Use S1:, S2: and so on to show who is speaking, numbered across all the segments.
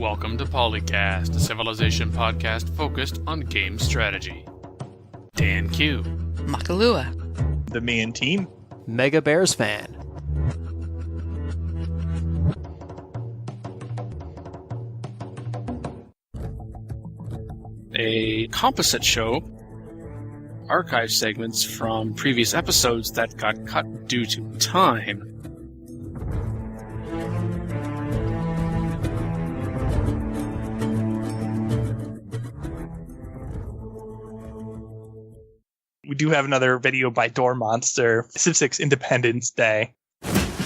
S1: Welcome to PolyCast, a civilization podcast focused on game strategy. Dan Q.
S2: Makalua.
S3: The Man Team.
S4: Mega Bears fan.
S1: A composite show. Archive segments from previous episodes that got cut due to time.
S3: We do have another video by Door Monster, Civ 6 Independence Day.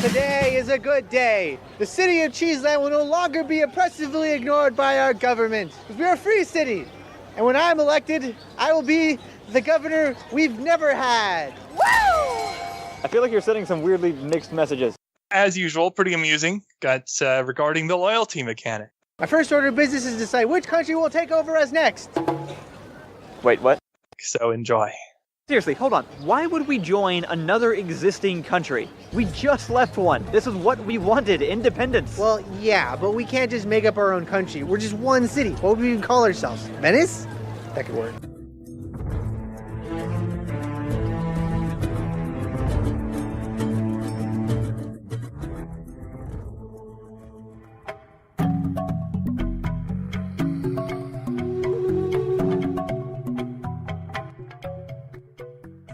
S5: Today is a good day. The city of Cheeseland will no longer be oppressively ignored by our government, because we're a free city. And when I'm elected, I will be the governor we've never had. Woo!
S6: I feel like you're sending some weirdly mixed messages.
S3: As usual, pretty amusing. Got regarding the loyalty mechanic.
S5: My first order of business is to decide which country will take over us next.
S6: Wait, what?
S3: So enjoy.
S6: Seriously, hold on. Why would we join another existing country? We just left one. This is what we wanted, independence.
S5: Well, yeah, but we can't just make up our own country. We're just one city. What would we even call ourselves? Venice? That could work.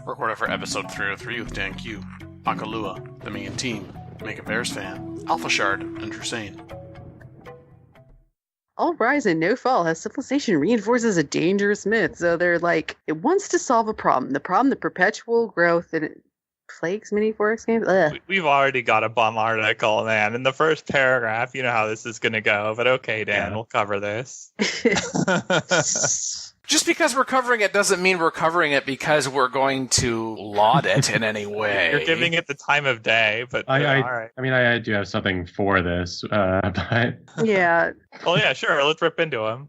S1: Recorded for episode 303 with Dan Q, Makalua, the Man Team, Mega Bears fan, Alpha Shard, and Drusane.
S2: All rise and no fall has civilization reinforces a dangerous myth. So they're like, it wants to solve a problem. The problem, the perpetual growth, and it plagues many forest games. Ugh.
S3: We've already got a bum article, man. In the first paragraph, you know how this is going to go. But okay, Dan, We'll cover this.
S7: Just because we're covering it doesn't mean we're covering it because we're going to laud it in any way.
S3: You're giving it the time of day, but all right.
S8: I mean, I do have something for this, but...
S2: Yeah.
S3: Well, yeah, sure. Let's rip into him.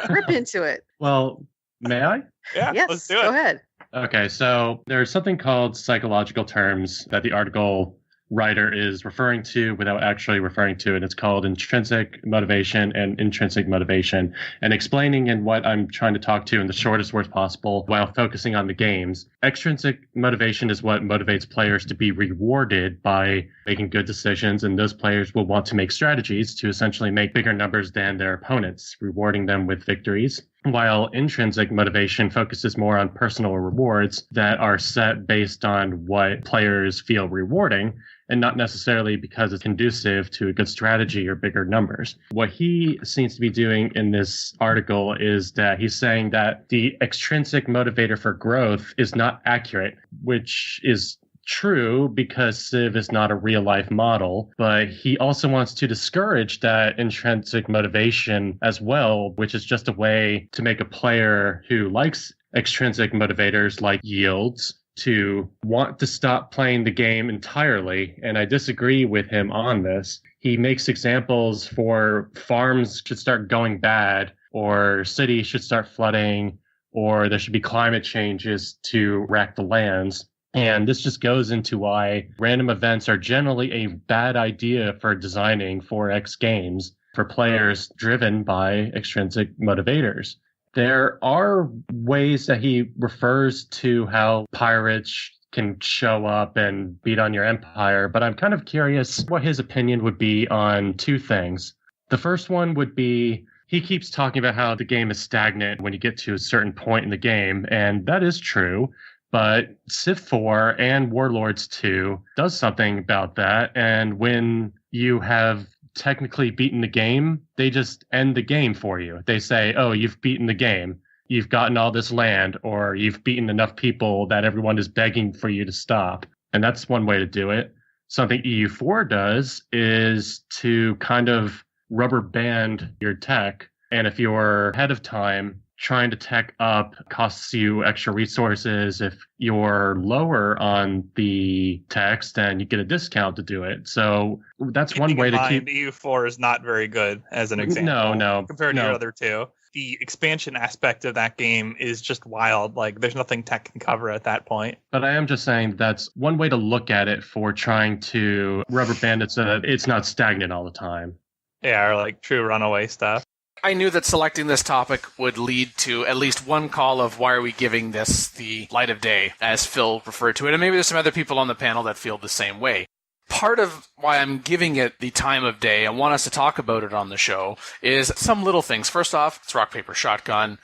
S2: Rip into it.
S8: Well, may I?
S3: Yeah,
S2: yes,
S3: let's do it.
S2: Go ahead.
S8: Okay, so there's something called psychological terms that the article writer is referring to without actually referring to it. It's called intrinsic motivation and intrinsic motivation, and explaining in what I'm trying to talk to in the shortest words possible while focusing on the games. Extrinsic motivation is what motivates players to be rewarded by making good decisions, and those players will want to make strategies to essentially make bigger numbers than their opponents, rewarding them with victories. While intrinsic motivation focuses more on personal rewards that are set based on what players feel rewarding, and not necessarily because it's conducive to a good strategy or bigger numbers. What he seems to be doing in this article is that he's saying that the extrinsic motivator for growth is not accurate, which is true because Civ is not a real-life model, but he also wants to discourage that intrinsic motivation as well, which is just a way to make a player who likes extrinsic motivators like yields to want to stop playing the game entirely, and I disagree with him on this. He makes examples for farms should start going bad, or cities should start flooding, or there should be climate changes to wreck the lands. And this just goes into why random events are generally a bad idea for designing 4X games for players driven by extrinsic motivators. There are ways that he refers to how pirates can show up and beat on your empire, but I'm kind of curious what his opinion would be on two things. The first one would be, he keeps talking about how the game is stagnant when you get to a certain point in the game, and that is true. But Civ 4 and Warlords 2 does something about that. And when you have technically beaten the game, they just end the game for you. They say, oh, you've beaten the game. You've gotten all this land, or you've beaten enough people that everyone is begging for you to stop. And that's one way to do it. Something EU4 does is to kind of rubber band your tech. And if you're ahead of time, trying to tech up costs you extra resources. If you're lower on the text, then you get a discount to do it. So that's one way to keep...
S3: EU4 is not very good as an example.
S8: No.
S3: Compared to your other two. The expansion aspect of that game is just wild. Like, there's nothing tech can cover at that point.
S8: But I am just saying that's one way to look at it for trying to rubber band it so that it's not stagnant all the time.
S3: Yeah, or like true runaway stuff.
S7: I knew that selecting this topic would lead to at least one call of why are we giving this the light of day, as Phil referred to it, and maybe there's some other people on the panel that feel the same way. Part of why I'm giving it the time of day and want us to talk about it on the show is some little things. First off, it's Rock, Paper, Shotgun.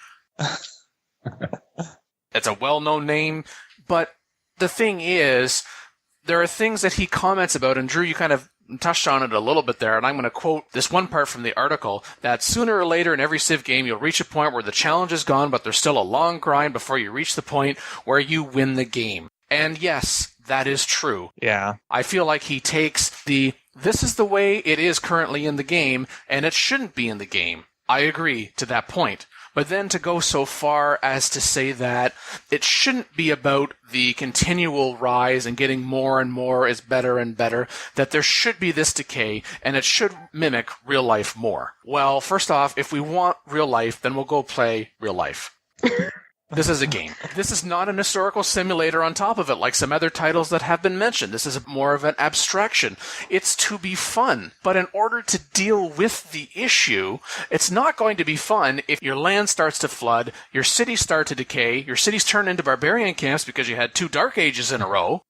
S7: It's a well-known name, but the thing is, there are things that he comments about, and Drew, you kind of touched on it a little bit there, and I'm going to quote this one part from the article, that sooner or later in every Civ game, you'll reach a point where the challenge is gone, but there's still a long grind before you reach the point where you win the game. And yes, that is true.
S3: Yeah.
S7: I feel like he takes this is the way it is currently in the game, and it shouldn't be in the game. I agree to that point. But then to go so far as to say that it shouldn't be about the continual rise and getting more and more is better and better, that there should be this decay and it should mimic real life more. Well, first off, if we want real life, then we'll go play real life. This is a game. This is not an historical simulator on top of it like some other titles that have been mentioned. This is more of an abstraction. It's to be fun. But in order to deal with the issue, it's not going to be fun if your land starts to flood, your cities start to decay, your cities turn into barbarian camps because you had 2 Dark Ages in a row.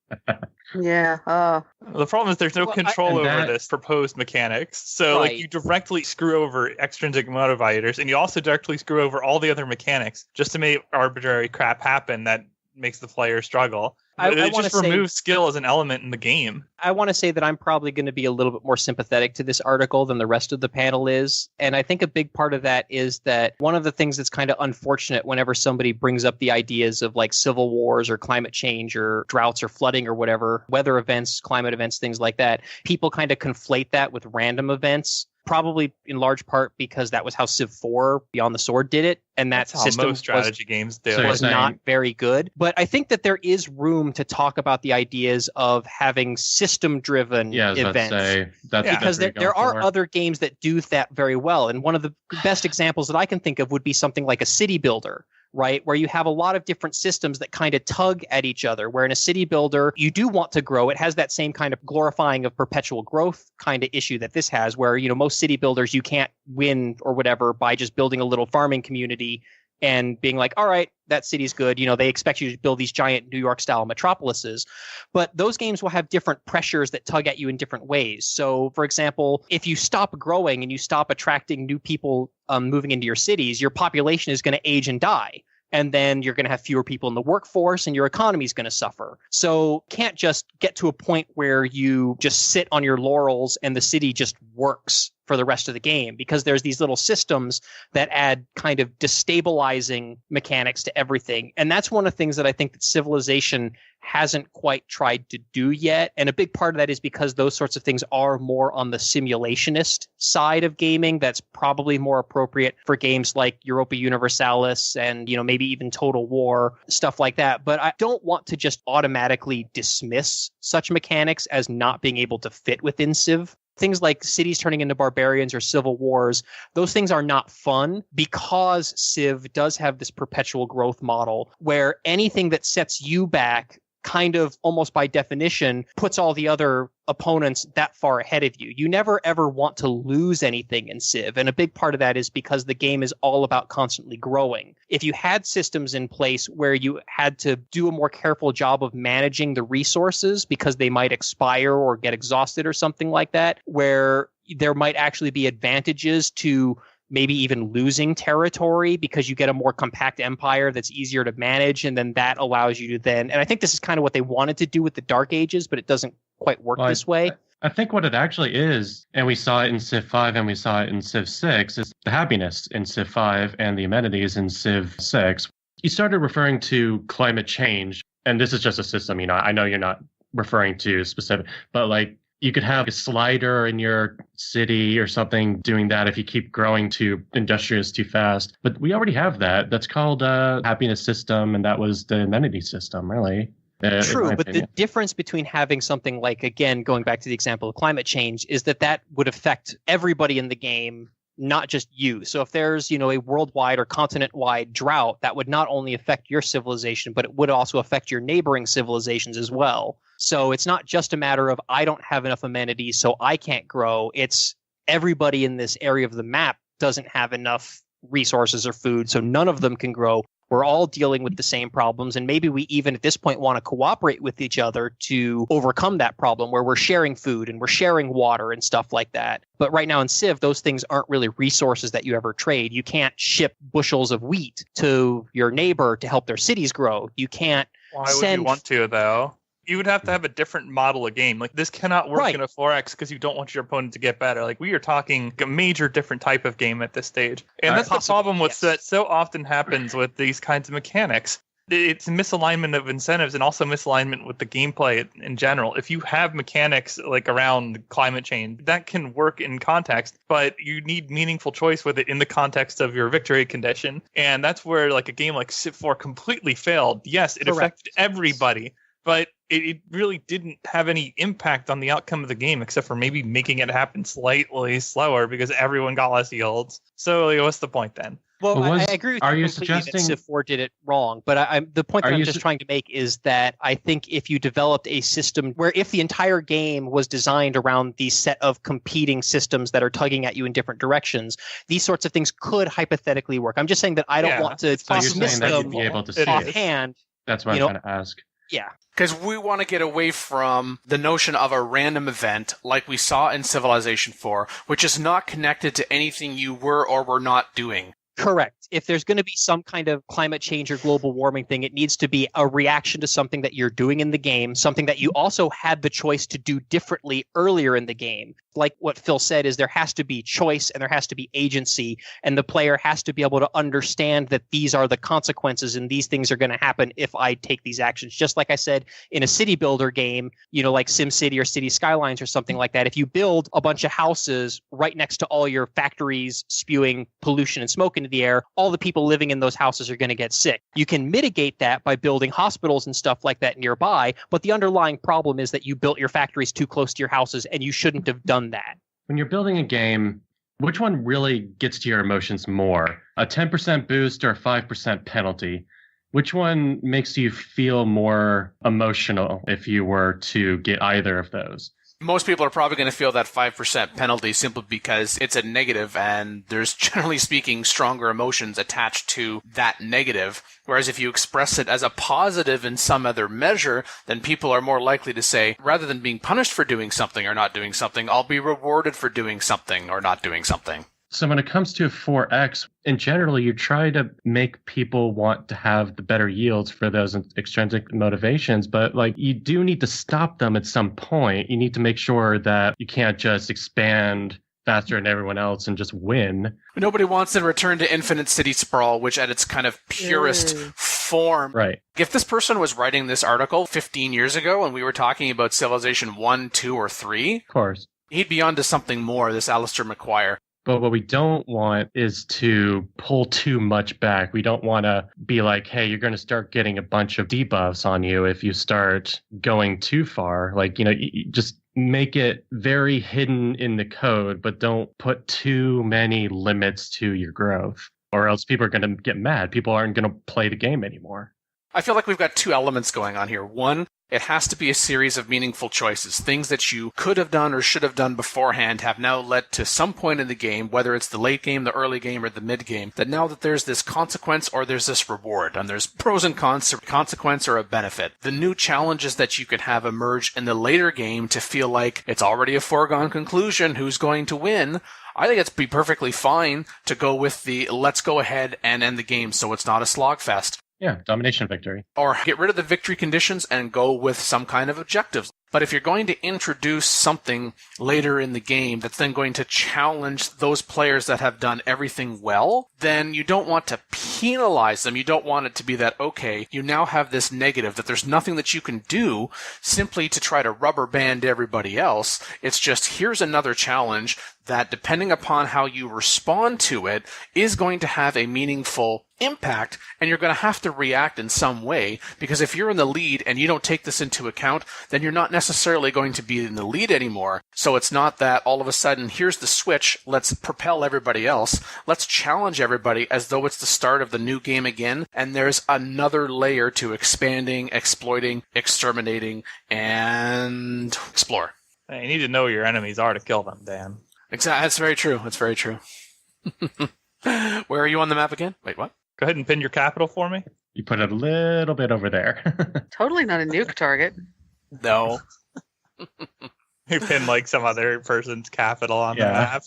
S2: Yeah.
S3: The problem is there's no control over this proposed mechanics. So like you directly screw over extrinsic motivators, and you also directly screw over all the other mechanics just to make arbitrary crap happen that makes the player struggle. It just removes skill as an element in the game.
S9: I want to say that I'm probably going to be a little bit more sympathetic to this article than the rest of the panel is. And I think a big part of that is that one of the things that's kind of unfortunate whenever somebody brings up the ideas of like civil wars or climate change or droughts or flooding or whatever, weather events, climate events, things like that, people kind of conflate that with random events. Probably in large part because that was how Civ 4 Beyond the Sword did it. And that
S3: That's
S9: system
S3: how most strategy games do.
S9: was not very good. But I think that there is room to talk about the ideas of having system-driven events. Because there are other games that do that very well. And one of the best examples that I can think of would be something like a city builder. Right, where you have a lot of different systems that kind of tug at each other, where in a city builder, you do want to grow. It has that same kind of glorifying of perpetual growth kind of issue that this has, where, you know, most city builders, you can't win or whatever by just building a little farming community and being like, all right, that city's good. You know, they expect you to build these giant New York style metropolises, but those games will have different pressures that tug at you in different ways. So for example, if you stop growing and you stop attracting new people moving into your cities, your population is going to age and die. And then you're going to have fewer people in the workforce and your economy is going to suffer. So can't just get to a point where you just sit on your laurels and the city just works for the rest of the game, because there's these little systems that add kind of destabilizing mechanics to everything. And that's one of the things that I think that Civilization hasn't quite tried to do yet. And a big part of that is because those sorts of things are more on the simulationist side of gaming. That's probably more appropriate for games like Europa Universalis and, you know, maybe even Total War, stuff like that. But I don't want to just automatically dismiss such mechanics as not being able to fit within Civ. Things like cities turning into barbarians or civil wars, those things are not fun because Civ does have this perpetual growth model where anything that sets you back kind of almost by definition puts all the other opponents that far ahead of you. You never ever want to lose anything in Civ. And a big part of that is because the game is all about constantly growing. If you had systems in place where you had to do a more careful job of managing the resources because they might expire or get exhausted or something like that, where there might actually be advantages to maybe even losing territory because you get a more compact empire that's easier to manage, and then that allows you to then, and I think this is kind of what they wanted to do with the Dark Ages, but it doesn't quite work this way.
S8: I think what it actually is, and we saw it in Civ 5 and we saw it in Civ 6, is the happiness in Civ 5 and the amenities in Civ 6. You started referring to climate change, and this is just a system, you know, I know you're not referring to specific, but like, you could have a slider in your city or something doing that if you keep growing too industrious too fast. But we already have that. That's called a happiness system, and that was the amenity system, really.
S9: True, but the difference between having something like, again, going back to the example of climate change, is that would affect everybody in the game, not just you. So if there's, you know, a worldwide or continent-wide drought, that would not only affect your civilization, but it would also affect your neighboring civilizations as well. So it's not just a matter of I don't have enough amenities, so I can't grow. It's everybody in this area of the map doesn't have enough resources or food, so none of them can grow. We're all dealing with the same problems, and maybe we even at this point want to cooperate with each other to overcome that problem where we're sharing food and we're sharing water and stuff like that. But right now in Civ, those things aren't really resources that you ever trade. You can't ship bushels of wheat to your neighbor to help their cities grow. You can't
S3: Why would you want to, though? You would have to have a different model of game. Like, this cannot work in a 4X because you don't want your opponent to get better. Like, we are talking a major different type of game at this stage. And that's the problem with that so often happens with these kinds of mechanics. It's misalignment of incentives and also misalignment with the gameplay in general. If you have mechanics like around climate change, that can work in context, but you need meaningful choice with it in the context of your victory condition. And that's where like a game like Civ 4 completely failed. Yes, it affected everybody, but it really didn't have any impact on the outcome of the game, except for maybe making it happen slightly slower because everyone got less yields. So what's the point then?
S9: Well, I agree with you completely that Civ 4 did it wrong, but the point that I'm just trying to make is that I think if you developed a system where if the entire game was designed around the set of competing systems that are tugging at you in different directions, these sorts of things could hypothetically work. I'm just saying that I don't want to dismiss them offhand.
S8: That's what I'm trying to ask.
S9: Yeah.
S7: Because we want to get away from the notion of a random event like we saw in Civilization 4, which is not connected to anything you were or were not doing.
S9: Correct. If there's going to be some kind of climate change or global warming thing, it needs to be a reaction to something that you're doing in the game, something that you also had the choice to do differently earlier in the game. Like what Phil said, is there has to be choice and there has to be agency, and the player has to be able to understand that these are the consequences and these things are going to happen if I take these actions. Just like I said, in a city builder game, like SimCity or City Skylines or something like that, if you build a bunch of houses right next to all your factories spewing pollution and smoke into the air, all the people living in those houses are going to get sick. You can mitigate that by building hospitals and stuff like that nearby, but the underlying problem is that you built your factories too close to your houses and you shouldn't have done that.
S8: When you're building a game, which one really gets to your emotions more? A 10% boost or a 5% penalty? Which one makes you feel more emotional if you were to get either of those?
S7: Most people are probably going to feel that 5% penalty simply because it's a negative and there's, generally speaking, stronger emotions attached to that negative. Whereas if you express it as a positive in some other measure, then people are more likely to say, rather than being punished for doing something or not doing something, I'll be rewarded for doing something or not doing something.
S8: So when it comes to 4X, in general, you try to make people want to have the better yields for those extrinsic motivations, but you do need to stop them at some point. You need to make sure that you can't just expand faster than everyone else and just win.
S7: Nobody wants to return to infinite city sprawl, which at its kind of purest form.
S8: Right.
S7: If this person was writing this article 15 years ago and we were talking about Civilization 1, 2, or 3,
S8: of course,
S7: he'd be onto something more, this Alistair McQuire.
S8: But what we don't want is to pull too much back. We don't want to be like, hey, you're going to start getting a bunch of debuffs on you if you start going too far. Just make it very hidden in the code, but don't put too many limits to your growth, or else people are going to get mad. People aren't going to play the game anymore.
S7: I feel like we've got two elements going on here. One, it has to be a series of meaningful choices. Things that you could have done or should have done beforehand have now led to some point in the game, whether it's the late game, the early game, or the mid game, that now that there's this consequence or there's this reward, and there's pros and cons to consequence or a benefit. The new challenges that you can have emerge in the later game to feel like it's already a foregone conclusion who's going to win. I think it'd be perfectly fine to go with the let's go ahead and end the game so it's not a slogfest.
S8: Yeah, domination victory.
S7: Or get rid of the victory conditions and go with some kind of objectives. But if you're going to introduce something later in the game that's then going to challenge those players that have done everything well, then you don't want to penalize them. You don't want it to be that, okay, you now have this negative, that there's nothing that you can do simply to try to rubber band everybody else. It's just, here's another challenge that, depending upon how you respond to it, is going to have a meaningful impact, and you're going to have to react in some way, because if you're in the lead and you don't take this into account, then you're not necessarily going to be in the lead anymore. So it's not that all of a sudden, here's the switch, let's propel everybody else, let's challenge everybody as though it's the start of the new game again, and there's another layer to expanding, exploiting, exterminating, and explore.
S3: You need to know where your enemies are to kill them, Dan.
S7: Exactly. That's very true. That's very true. Where are you on the map again? Wait, what?
S3: Go ahead and pin your capital for me.
S8: You put it a little bit over there.
S2: Totally not a nuke target.
S7: No.
S3: You pin like some other person's capital on the map.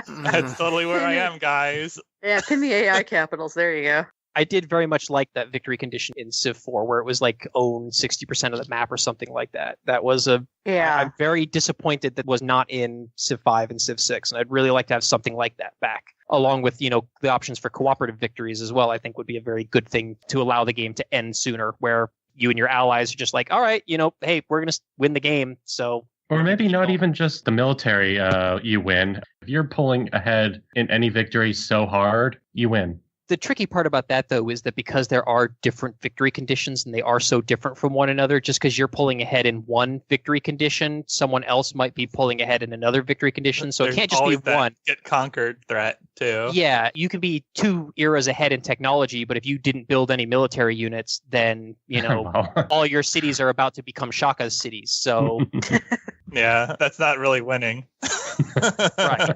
S3: That's totally where I am, guys.
S2: Yeah, pin the AI capitals. There you go.
S9: I did very much like that victory condition in Civ 4 where it was like own 60% of the map or something like that. That was I'm very disappointed that was not in Civ 5 and Civ 6, and I'd really like to have something like that back. Along with, the options for cooperative victories as well, I think would be a very good thing to allow the game to end sooner, where you and your allies are just like, all right, hey, we're going to win the game, so...
S8: Or maybe not even just the military you win. If you're pulling ahead in any victory so hard, you win.
S9: The tricky part about that, though, is that because there are different victory conditions and they are so different from one another, just because you're pulling ahead in one victory condition, someone else might be pulling ahead in another victory condition. So it can't just be one.
S3: Get conquered threat, too.
S9: Yeah, you can be 2 eras ahead in technology, but if you didn't build any military units, then, all your cities are about to become Shaka's cities. So...
S3: Yeah, that's not really winning.
S9: Right.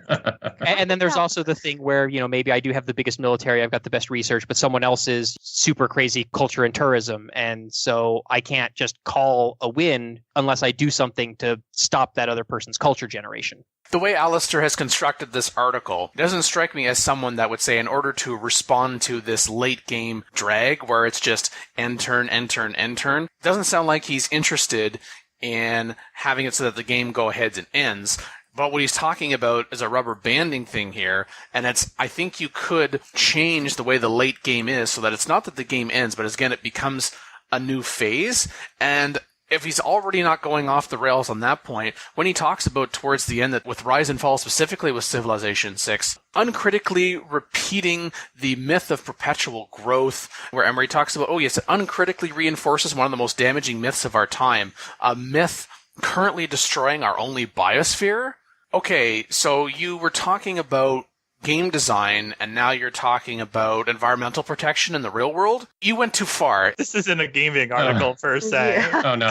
S9: And then there's also the thing where, maybe I do have the biggest military, I've got the best research, but someone else is super crazy culture and tourism. And so I can't just call a win unless I do something to stop that other person's culture generation.
S7: The way Alistair has constructed this article doesn't strike me as someone that would say, in order to respond to this late game drag where it's just end turn, end turn, end turn, doesn't sound like he's interested in having it so that the game go ahead and ends. But what he's talking about is a rubber banding thing here, and I think you could change the way the late game is so that it's not that the game ends, but again, it becomes a new phase. And if he's already not going off the rails on that point, when he talks about towards the end that with Rise and Fall, specifically with Civilization 6, uncritically repeating the myth of perpetual growth, where he talks about, it uncritically reinforces one of the most damaging myths of our time, a myth currently destroying our only biosphere? Okay, so you were talking about game design, and now you're talking about environmental protection in the real world? You went too far.
S3: This isn't a gaming article per se.
S2: Yeah.
S8: Oh, no.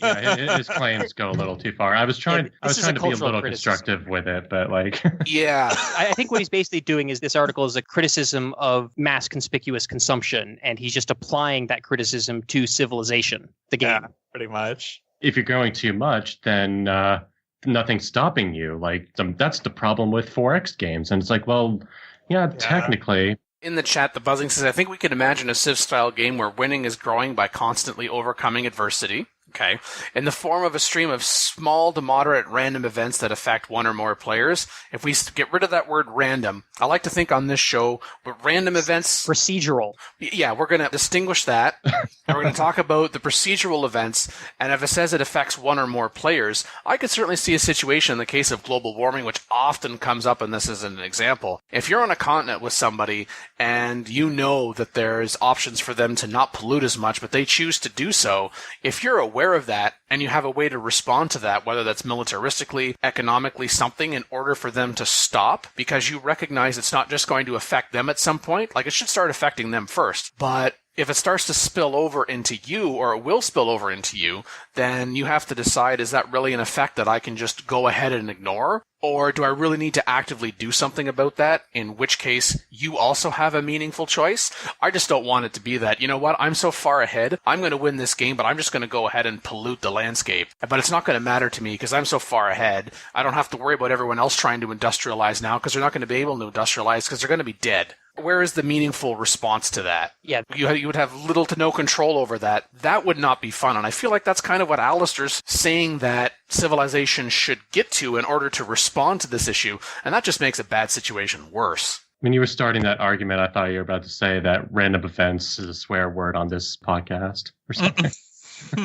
S8: Yeah, his claims go a little too far. I was trying to be a little constructive with it, but
S7: Yeah.
S9: I think what he's basically doing is this article is a criticism of mass conspicuous consumption, and he's just applying that criticism to Civilization, the game.
S3: Yeah, pretty much.
S8: If you're going too much, then... nothing's stopping you. That's the problem with 4X games. And it's like, well, yeah, technically.
S7: In the chat, the Buzzing says, I think we can imagine a Civ-style game where winning is growing by constantly overcoming adversity. Okay. In the form of a stream of small to moderate random events that affect one or more players. If we get rid of that word random, I like to think on this show, but random events...
S9: Procedural.
S7: Yeah, we're going to distinguish that. And we're going to talk about the procedural events. And if it says it affects one or more players, I could certainly see a situation in the case of global warming, which often comes up, and this is an example. If you're on a continent with somebody and you know that there's options for them to not pollute as much, but they choose to do so, if you're aware of that and you have a way to respond to that, whether that's militaristically, economically, something in order for them to stop, because you recognize it's not just going to affect them at some point, it should start affecting them first. But if it starts to spill over into you, or it will spill over into you, then you have to decide, is that really an effect that I can just go ahead and ignore? Or do I really need to actively do something about that? In which case, you also have a meaningful choice. I just don't want it to be that, you know what, I'm so far ahead, I'm going to win this game, but I'm just going to go ahead and pollute the landscape. But it's not going to matter to me because I'm so far ahead. I don't have to worry about everyone else trying to industrialize now because they're not going to be able to industrialize because they're going to be dead. Where is the meaningful response to that?
S9: Yeah.
S7: You would have little to no control over that. That would not be fun. And I feel like that's kind of what Alistair's saying that Civilization should get to in order to respond to this issue. And that just makes a bad situation worse.
S8: When you were starting that argument, I thought you were about to say that random offense is a swear word on this podcast or something.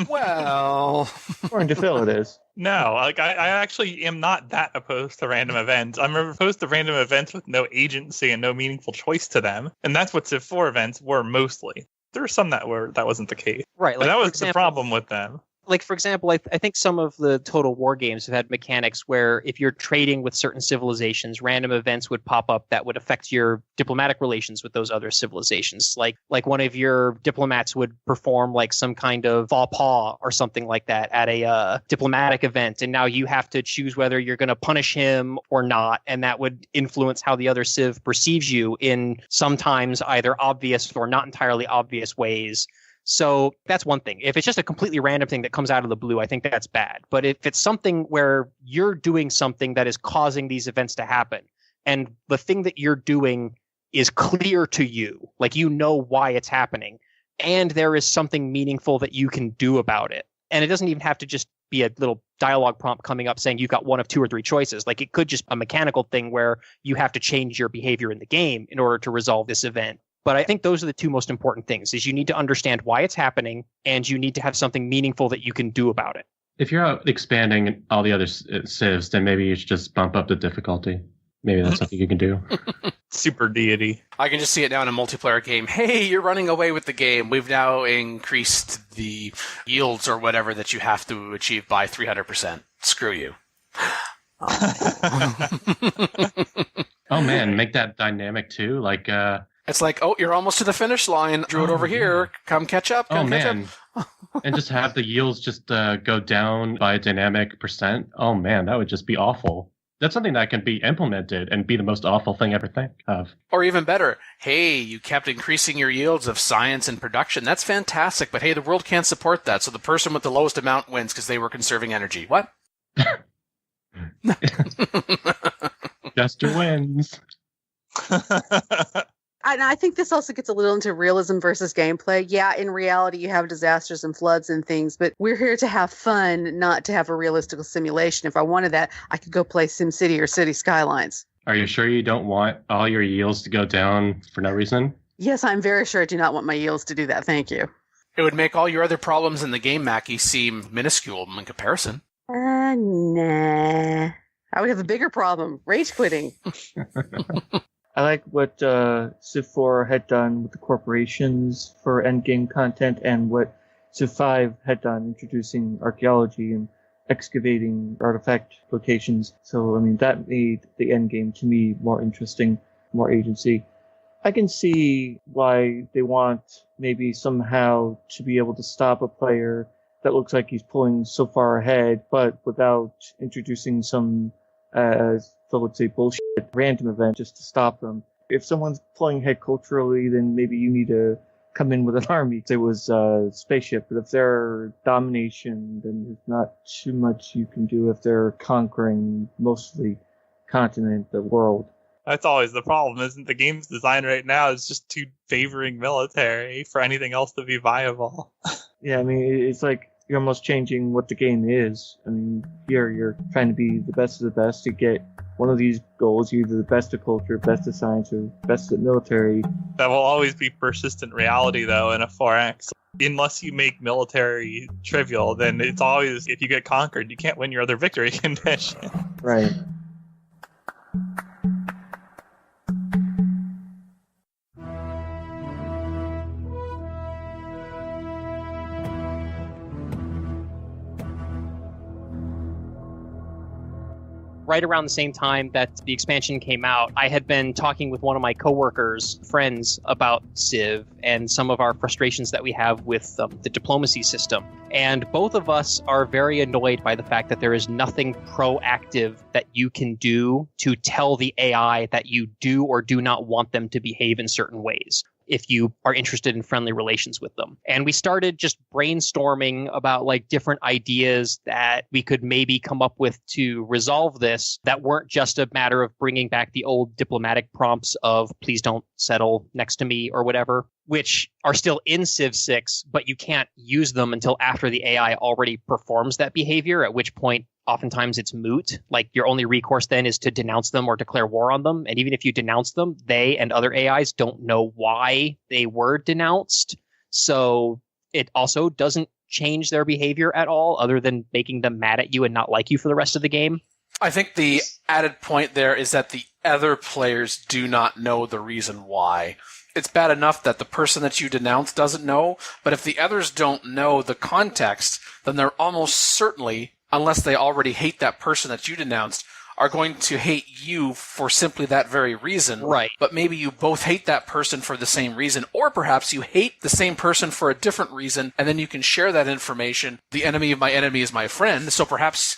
S7: Well,
S5: according to Phil, it is.
S3: No, I actually am not that opposed to random events. I'm opposed to random events with no agency and no meaningful choice to them, and that's what Civ 4 events were mostly. There were some that wasn't the case,
S9: right?
S3: That was the problem with them.
S9: like, for example, I think some of the Total War games have had mechanics where if you're trading with certain civilizations, random events would pop up that would affect your diplomatic relations with those other civilizations. Like one of your diplomats would perform like some kind of faux pas or something like that at a diplomatic event, and now you have to choose whether you're going to punish him or not, and that would influence how the other civ perceives you in sometimes either obvious or not entirely obvious ways. So that's one thing. If it's just a completely random thing that comes out of the blue, I think that's bad. But if it's something where you're doing something that is causing these events to happen, and the thing that you're doing is clear to you, like you know why it's happening, and there is something meaningful that you can do about it. And it doesn't even have to just be a little dialogue prompt coming up saying you've got one of 2 or 3 choices. Like it could just be a mechanical thing where you have to change your behavior in the game in order to resolve this event. But I think those are the 2 most important things, is you need to understand why it's happening and you need to have something meaningful that you can do about it.
S8: If you're out expanding all the other civs, then maybe you should just bump up the difficulty. Maybe that's something you can do.
S3: Super deity.
S7: I can just see it now in a multiplayer game. Hey, you're running away with the game. We've now increased the yields or whatever that you have to achieve by 300%. Screw you.
S8: Oh man, make that dynamic too. Like
S7: it's like, oh, you're almost to the finish line. Drew it over here. Come catch up. Come catch up.
S8: And just have the yields just go down by a dynamic percent. Oh man, that would just be awful. That's something that can be implemented and be the most awful thing ever think of.
S7: Or even better, hey, you kept increasing your yields of science and production. That's fantastic, but hey, the world can't support that, so the person with the lowest amount wins because they were conserving energy. What?
S8: Jester wins.
S2: And I think this also gets a little into realism versus gameplay. Yeah, in reality, you have disasters and floods and things, but we're here to have fun, not to have a realistic simulation. If I wanted that, I could go play SimCity or City Skylines.
S8: Are you sure you don't want all your yields to go down for no reason?
S2: Yes, I'm very sure I do not want my yields to do that. Thank you.
S7: It would make all your other problems in the game, Mackie, seem minuscule in comparison.
S2: Nah. I would have a bigger problem. Rage quitting.
S10: I like what Civ 4 had done with the corporations for endgame content and what Civ 5 had done, introducing archaeology and excavating artifact locations. So, I mean, that made the endgame, to me, more interesting, more agency. I can see why they want maybe somehow to be able to stop a player that looks like he's pulling so far ahead, but without introducing some so let's say bullshit random event just to stop them. If someone's pulling ahead culturally, then maybe you need to come in with an army. It was a spaceship, but if they're domination, then there's not too much you can do if they're conquering most of the continent, the world.
S3: That's always the problem, isn't the game's design right now is just too favoring military for anything else to be viable.
S10: Yeah, I mean, it's like you're almost changing what the game is. I mean, here you're trying to be the best of the best to get one of these goals, either the best of culture, best of science, or best of military.
S3: That will always be persistent reality, though, in a 4X. Unless you make military trivial, then it's always, if you get conquered, you can't win your other victory condition.
S10: Right.
S9: Right around the same time that the expansion came out, I had been talking with one of my coworkers, friends, about Civ and some of our frustrations that we have with the diplomacy system. And both of us are very annoyed by the fact that there is nothing proactive that you can do to tell the AI that you do or do not want them to behave in certain ways if you are interested in friendly relations with them. And we started just brainstorming about like different ideas that we could maybe come up with to resolve this that weren't just a matter of bringing back the old diplomatic prompts of please don't settle next to me or whatever, which are still in Civ 6, but you can't use them until after the AI already performs that behavior, at which point oftentimes it's moot. Like your only recourse then is to denounce them or declare war on them. And even if you denounce them, they and other AIs don't know why they were denounced. So it also doesn't change their behavior at all, other than making them mad at you and not like you for the rest of the game.
S7: I think the added point there is that the other players do not know the reason why. it's bad enough that the person that you denounce doesn't know, but if the others don't know the context, then they're almost certainly, unless they already hate that person that you denounced, are going to hate you for simply that very reason.
S9: Right.
S7: But maybe you both hate that person for the same reason, or perhaps you hate the same person for a different reason, and then you can share that information. The enemy of my enemy is my friend, so perhaps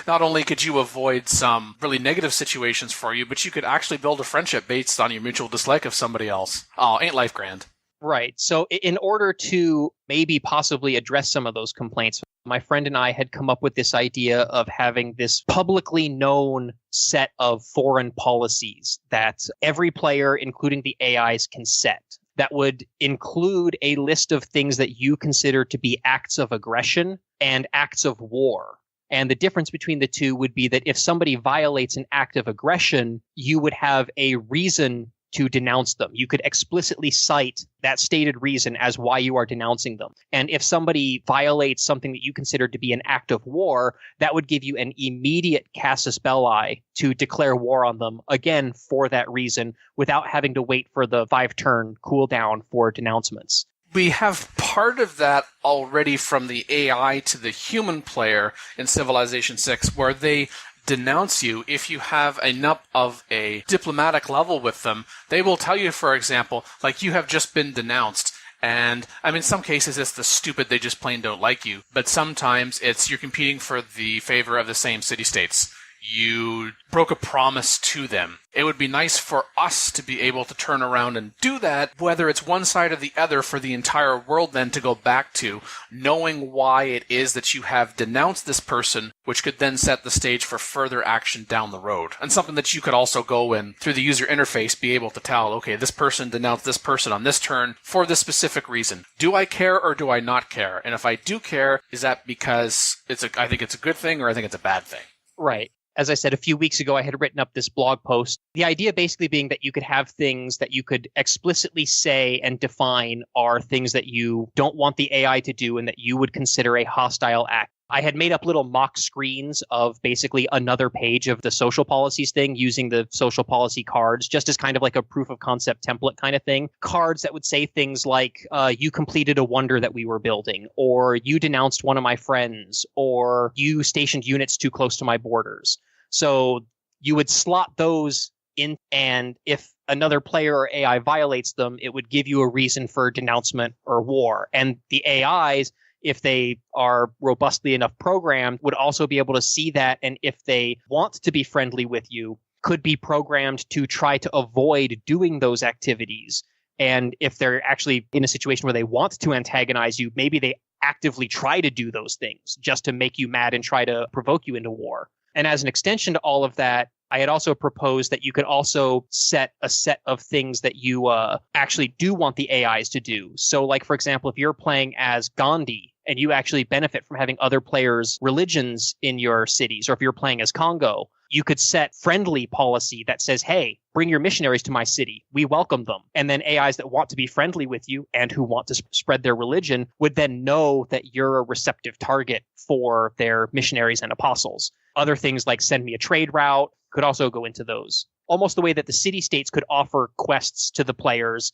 S7: not only could you avoid some really negative situations for you, but you could actually build a friendship based on your mutual dislike of somebody else. Oh, ain't life grand?
S9: Right. So in order to maybe possibly address some of those complaints, my friend and I had come up with this idea of having this publicly known set of foreign policies that every player, including the AIs, can set. That would include a list of things that you consider to be acts of aggression and acts of war. And the difference between the two would be that if somebody violates an act of aggression, you would have a reason to denounce them. You could explicitly cite that stated reason as why you are denouncing them. And if somebody violates something that you consider to be an act of war, that would give you an immediate casus belli to declare war on them, again, for that reason, without having to wait for the 5-turn cooldown for denouncements.
S7: We have part of that already from the AI to the human player in Civilization 6, where they denounce you. If you have enough of a diplomatic level with them, they will tell you, for example, like, you have just been denounced. And, I mean, in some cases it's the stupid, they just plain don't like you. But sometimes it's you're competing for the favor of the same city-states. You broke a promise to them. It would be nice for us to be able to turn around and do that, whether it's one side or the other, for the entire world then to go back to, knowing why it is that you have denounced this person, which could then set the stage for further action down the road. And something that you could also go in, through the user interface, be able to tell, okay, this person denounced this person on this turn for this specific reason. Do I care or do I not care? And if I do care, is that because I think it's a good thing or I think it's a bad thing?
S9: Right. As I said, a few weeks ago, I had written up this blog post. The idea basically being that you could have things that you could explicitly say and define are things that you don't want the AI to do and that you would consider a hostile act. I had made up little mock screens of basically another page of the social policies thing using the social policy cards, just as kind of like a proof of concept template kind of thing. Cards that would say things like, you completed a wonder that we were building, or you denounced one of my friends, or you stationed units too close to my borders. So you would slot those in, and if another player or AI violates them, it would give you a reason for denouncement or war. And the AIs, if they are robustly enough programmed, would also be able to see that, and if they want to be friendly with you, could be programmed to try to avoid doing those activities. And if they're actually in a situation where they want to antagonize you, maybe they actively try to do those things just to make you mad and try to provoke you into war. And as an extension to all of that, I had also proposed that you could also set a set of things that you actually do want the AIs to do. So, like, for example, if you're playing as Gandhi and you actually benefit from having other players' religions in your cities, or if you're playing as Congo, you could set friendly policy that says, hey, bring your missionaries to my city. We welcome them. And then AIs that want to be friendly with you and who want to spread their religion would then know that you're a receptive target for their missionaries and apostles. Other things like send me a trade route could also go into those. Almost the way that the city-states could offer quests to the players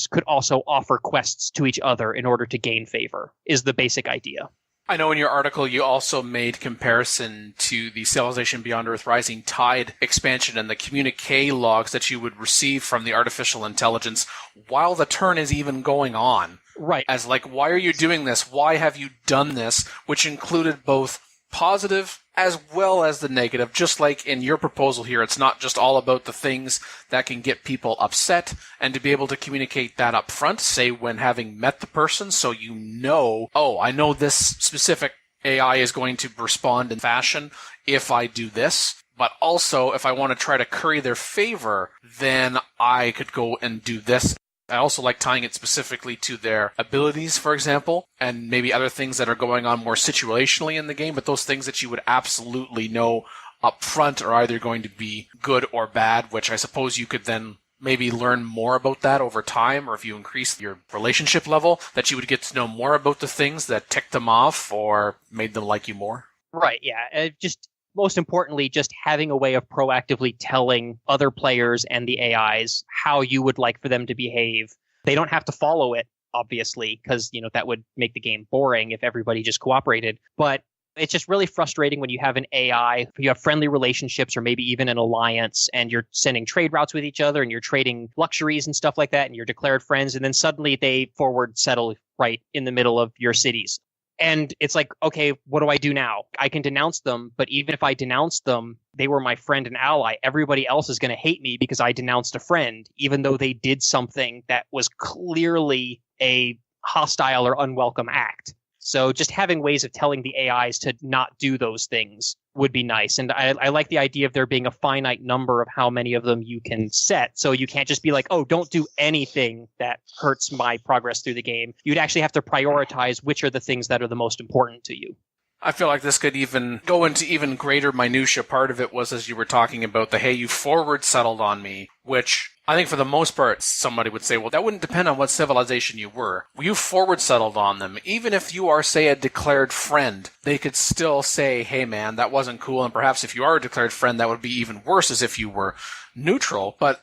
S9: could also offer quests to each other in order to gain favor, is the basic idea.
S7: I know in your article you also made comparison to the Civilization Beyond Earth Rising Tide expansion and the communique logs that you would receive from the artificial intelligence while the turn is even going on.
S9: Right.
S7: As like, why are you doing this? Why have you done this? Which included both positive as well as the negative. Just like in your proposal here, it's not just all about the things that can get people upset, and to be able to communicate that up front, say when having met the person, so you know, oh, I know this specific AI is going to respond in fashion if I do this, but also if I want to try to curry their favor, then I could go and do this. I also like tying it specifically to their abilities, for example, and maybe other things that are going on more situationally in the game, but those things that you would absolutely know up front are either going to be good or bad, which I suppose you could then maybe learn more about that over time, or if you increase your relationship level, that you would get to know more about the things that ticked them off or made them like you more.
S9: Right, yeah. Just most importantly, just having a way of proactively telling other players and the AIs how you would like for them to behave. They don't have to follow it, obviously, because, that would make the game boring if everybody just cooperated. But it's just really frustrating when you have an AI, you have friendly relationships or maybe even an alliance, and you're sending trade routes with each other and you're trading luxuries and stuff like that, and you're declared friends, and then suddenly they forward settle right in the middle of your cities. And it's like, okay, what do I do now? I can denounce them, but even if I denounce them, they were my friend and ally. Everybody else is going to hate me because I denounced a friend, even though they did something that was clearly a hostile or unwelcome act. So just having ways of telling the AIs to not do those things would be nice. And I like the idea of there being a finite number of how many of them you can set. So you can't just be like, oh, don't do anything that hurts my progress through the game. You'd actually have to prioritize which are the things that are the most important to you.
S7: I feel like this could even go into even greater minutia. Part of it was, as you were talking about, the, hey, you forward settled on me, which I think for the most part, somebody would say, well, that wouldn't depend on what civilization you were. You forward settled on them. Even if you are, say, a declared friend, they could still say, hey, man, that wasn't cool. And perhaps if you are a declared friend, that would be even worse as if you were neutral. But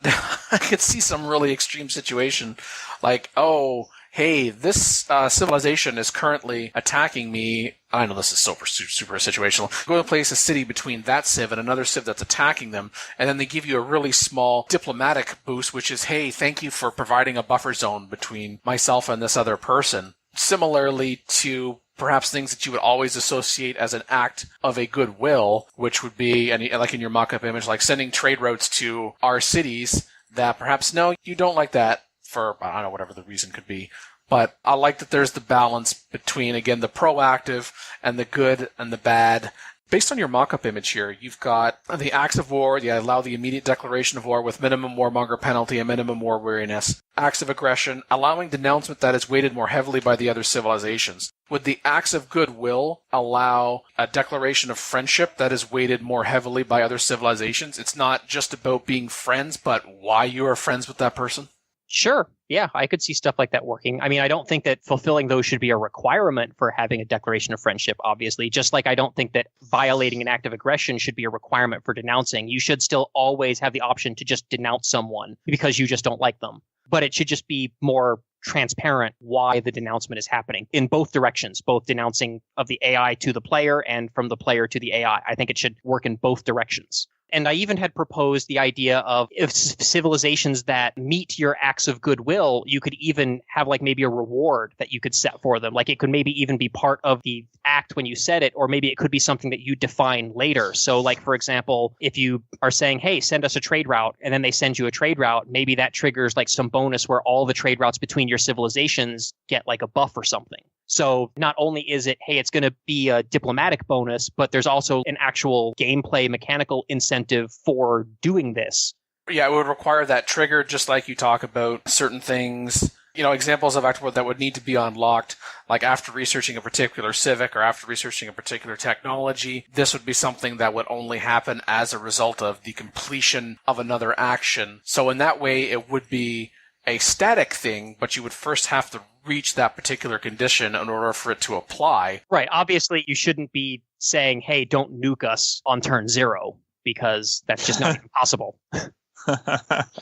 S7: I could see some really extreme situation like, oh, hey, this civilization is currently attacking me. I know this is super situational. Go and place a city between that civ and another civ that's attacking them, and then they give you a really small diplomatic boost, which is, hey, thank you for providing a buffer zone between myself and this other person. Similarly to perhaps things that you would always associate as an act of a goodwill, which would be, and like in your mock-up image, like sending trade routes to our cities that perhaps, no, you don't like that for, I don't know, whatever the reason could be. But I like that there's the balance between, again, the proactive and the good and the bad. Based on your mock-up image here, you've got the acts of war. You allow the immediate declaration of war with minimum warmonger penalty and minimum war weariness. Acts of aggression, allowing denouncement that is weighted more heavily by the other civilizations. Would the acts of goodwill allow a declaration of friendship that is weighted more heavily by other civilizations? It's not just about being friends, but why you are friends with that person?
S9: Sure. Yeah, I could see stuff like that working. I mean, I don't think that fulfilling those should be a requirement for having a declaration of friendship, obviously. Just like I don't think that violating an act of aggression should be a requirement for denouncing. You should still always have the option to just denounce someone because you just don't like them. But it should just be more transparent why the denouncement is happening in both directions, both denouncing of the AI to the player and from the player to the AI. I think it should work in both directions. And I even had proposed the idea of if civilizations that meet your acts of goodwill, you could even have like maybe a reward that you could set for them. Like it could maybe even be part of the act when you said it, or maybe it could be something that you define later. So like, for example, if you are saying, hey, send us a trade route, and then they send you a trade route, maybe that triggers like some bonus where all the trade routes between your civilizations get like a buff or something. So not only is it, hey, it's going to be a diplomatic bonus, but there's also an actual gameplay mechanical incentive for doing this.
S7: Yeah, it would require that trigger, just like you talk about certain things, examples of active that would need to be unlocked, like after researching a particular civic or after researching a particular technology. This would be something that would only happen as a result of the completion of another action. So in that way, it would be a static thing, but you would first have to reach that particular condition in order for it to apply.
S9: Right. Obviously, you shouldn't be saying, hey, don't nuke us on turn 0, because that's just not even possible.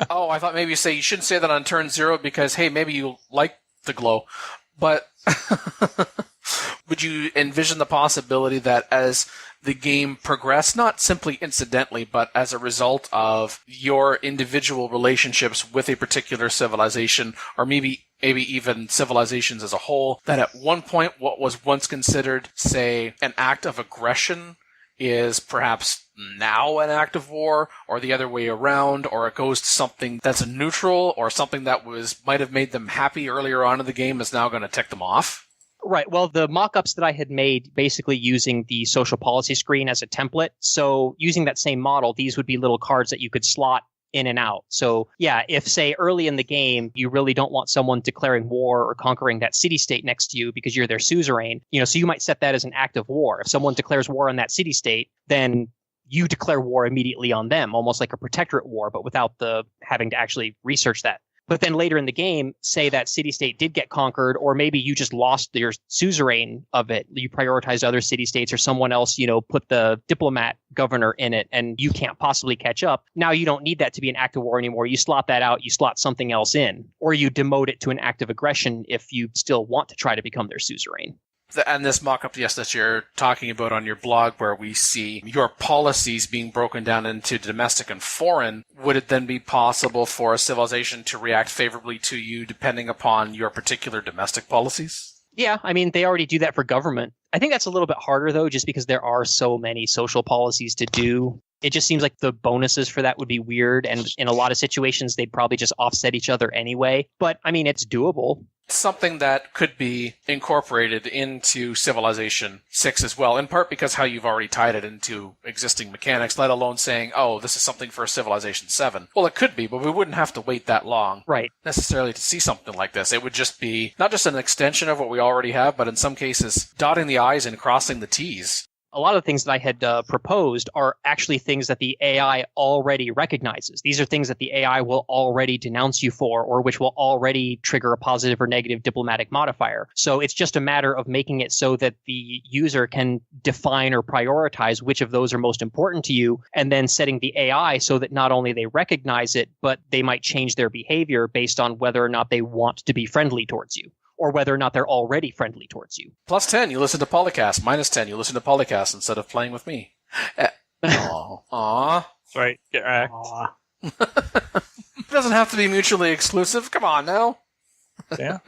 S7: Oh, I thought maybe you shouldn't say that on turn 0 because, hey, maybe you like the glow. But would you envision the possibility that as the game progressed, not simply incidentally, but as a result of your individual relationships with a particular civilization, or maybe even civilizations as a whole, that at one point what was once considered, say, an act of aggression is perhaps now an act of war, or the other way around, or it goes to something that's neutral, or something that might have made them happy earlier on in the game is now going to tick them off?
S9: Right. Well, the mock-ups that I had made basically using the social policy screen as a template. So using that same model, these would be little cards that you could slot in and out. So yeah, if say early in the game, you really don't want someone declaring war or conquering that city-state next to you because you're their suzerain, so you might set that as an act of war. If someone declares war on that city-state, then you declare war immediately on them, almost like a protectorate war, but without the having to actually research that. But then later in the game, say that city-state did get conquered, or maybe you just lost your suzerain of it. You prioritized other city-states, or someone else, put the diplomat governor in it, and you can't possibly catch up. Now you don't need that to be an act of war anymore. You slot that out, you slot something else in, or you demote it to an act of aggression if you still want to try to become their suzerain.
S7: And this mock-up, yes, that you're talking about on your blog, where we see your policies being broken down into domestic and foreign, would it then be possible for a civilization to react favorably to you depending upon your particular domestic policies?
S9: Yeah, I mean, they already do that for government. I think that's a little bit harder, though, just because there are so many social policies to do. It just seems like the bonuses for that would be weird, and in a lot of situations, they'd probably just offset each other anyway. But, I mean, it's doable.
S7: Something that could be incorporated into Civilization 6 as well, in part because how you've already tied it into existing mechanics, let alone saying, oh, this is something for Civilization 7. Well, it could be, but we wouldn't have to wait that long necessarily to see something like this. It would just be not just an extension of what we already have, but in some cases, dotting the I's and crossing the T's.
S9: A lot of the things that I had proposed are actually things that the AI already recognizes. These are things that the AI will already denounce you for, or which will already trigger a positive or negative diplomatic modifier. So it's just a matter of making it so that the user can define or prioritize which of those are most important to you, and then setting the AI so that not only they recognize it, but they might change their behavior based on whether or not they want to be friendly towards you, or whether or not they're already friendly towards you.
S7: Plus 10, you listen to PolyCast. Minus 10, you listen to PolyCast instead of playing with me. Aww.
S3: That's right. Get wrecked.
S7: It doesn't have to be mutually exclusive. Come on now.
S3: Yeah.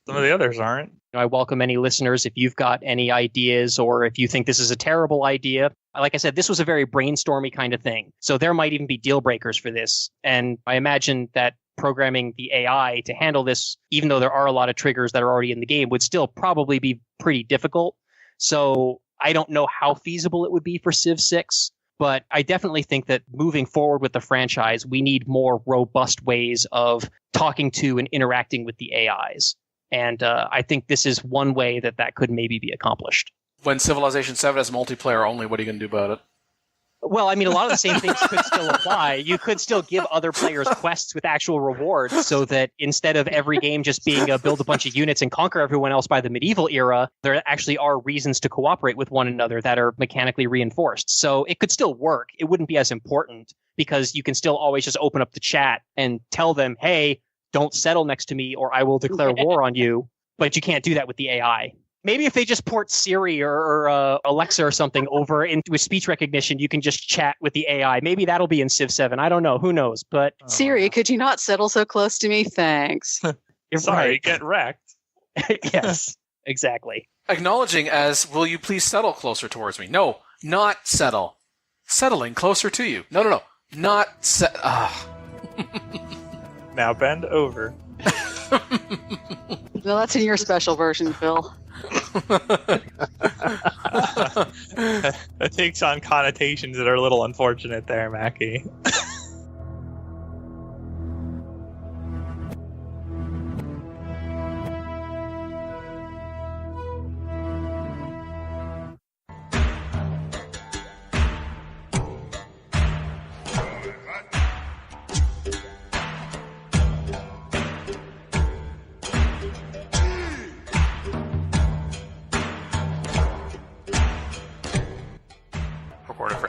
S3: Some of the others aren't.
S9: I welcome any listeners if you've got any ideas, or if you think this is a terrible idea. Like I said, this was a very brainstormy kind of thing. So there might even be deal breakers for this. And I imagine that programming the AI to handle this, even though there are a lot of triggers that are already in the game, would still probably be pretty difficult. So I don't know how feasible it would be for Civ 6, but I definitely think that moving forward with the franchise, we need more robust ways of talking to and interacting with the AIs. And I think this is one way that could maybe be accomplished.
S7: When Civilization 7 has multiplayer only, what are you going to do about it?
S9: Well, I mean, a lot of the same things could still apply. You could still give other players quests with actual rewards, so that instead of every game just being build a bunch of units and conquer everyone else by the medieval era, there actually are reasons to cooperate with one another that are mechanically reinforced. So it could still work. It wouldn't be as important, because you can still always just open up the chat and tell them, hey, don't settle next to me or I will declare war on you. But you can't do that with the AI. Maybe if they just port Siri or Alexa or something over into speech recognition, you can just chat with the AI. Maybe that'll be in Civ 7. I don't know. Who knows? But
S2: Siri, could you not settle so close to me? Thanks.
S9: You're
S3: Sorry,
S9: right.
S3: get wrecked.
S9: Yes, exactly.
S7: Acknowledging as, will you please settle closer towards me? No, not settle. Settling closer to you. No. Not
S3: Now bend over.
S2: No, that's in your special version, Phil.
S3: That takes on connotations that are a little unfortunate there, Mackie.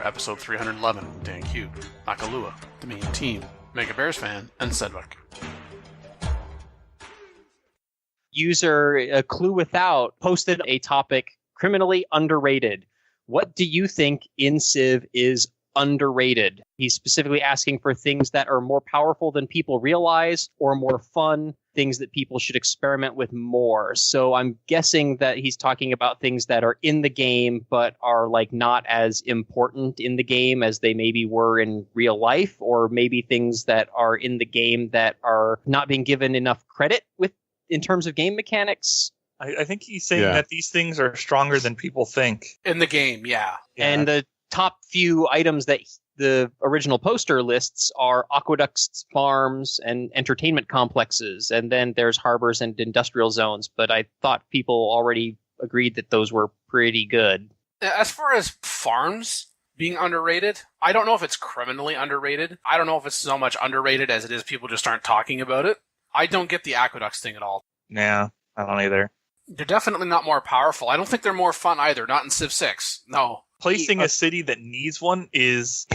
S7: Episode 311, Dan Cube, Akalua, the main team, Mega Bears fan, and Sedwick.
S9: User A Clue Without posted a topic, criminally underrated. What do you think in Civ is underrated? He's specifically asking for things that are more powerful than people realize, or more fun, things that people should experiment with more. So I'm guessing that he's talking about things that are in the game, but are like not as important in the game as they maybe were in real life, or maybe things that are in the game that are not being given enough credit with in terms of game mechanics.
S3: I think he's saying that these things are stronger than people think.
S7: In the game, yeah.
S9: And the top few items that the original poster lists are aqueducts, farms, and entertainment complexes. And then there's harbors and industrial zones. But I thought people already agreed that those were pretty good.
S7: As far as farms being underrated, I don't know if it's criminally underrated. I don't know if it's so much underrated as it is people just aren't talking about it. I don't get the aqueducts thing at all.
S3: Yeah, I don't either.
S7: They're definitely not more powerful. I don't think they're more fun either, not in Civ 6. No.
S3: Placing a city that needs one is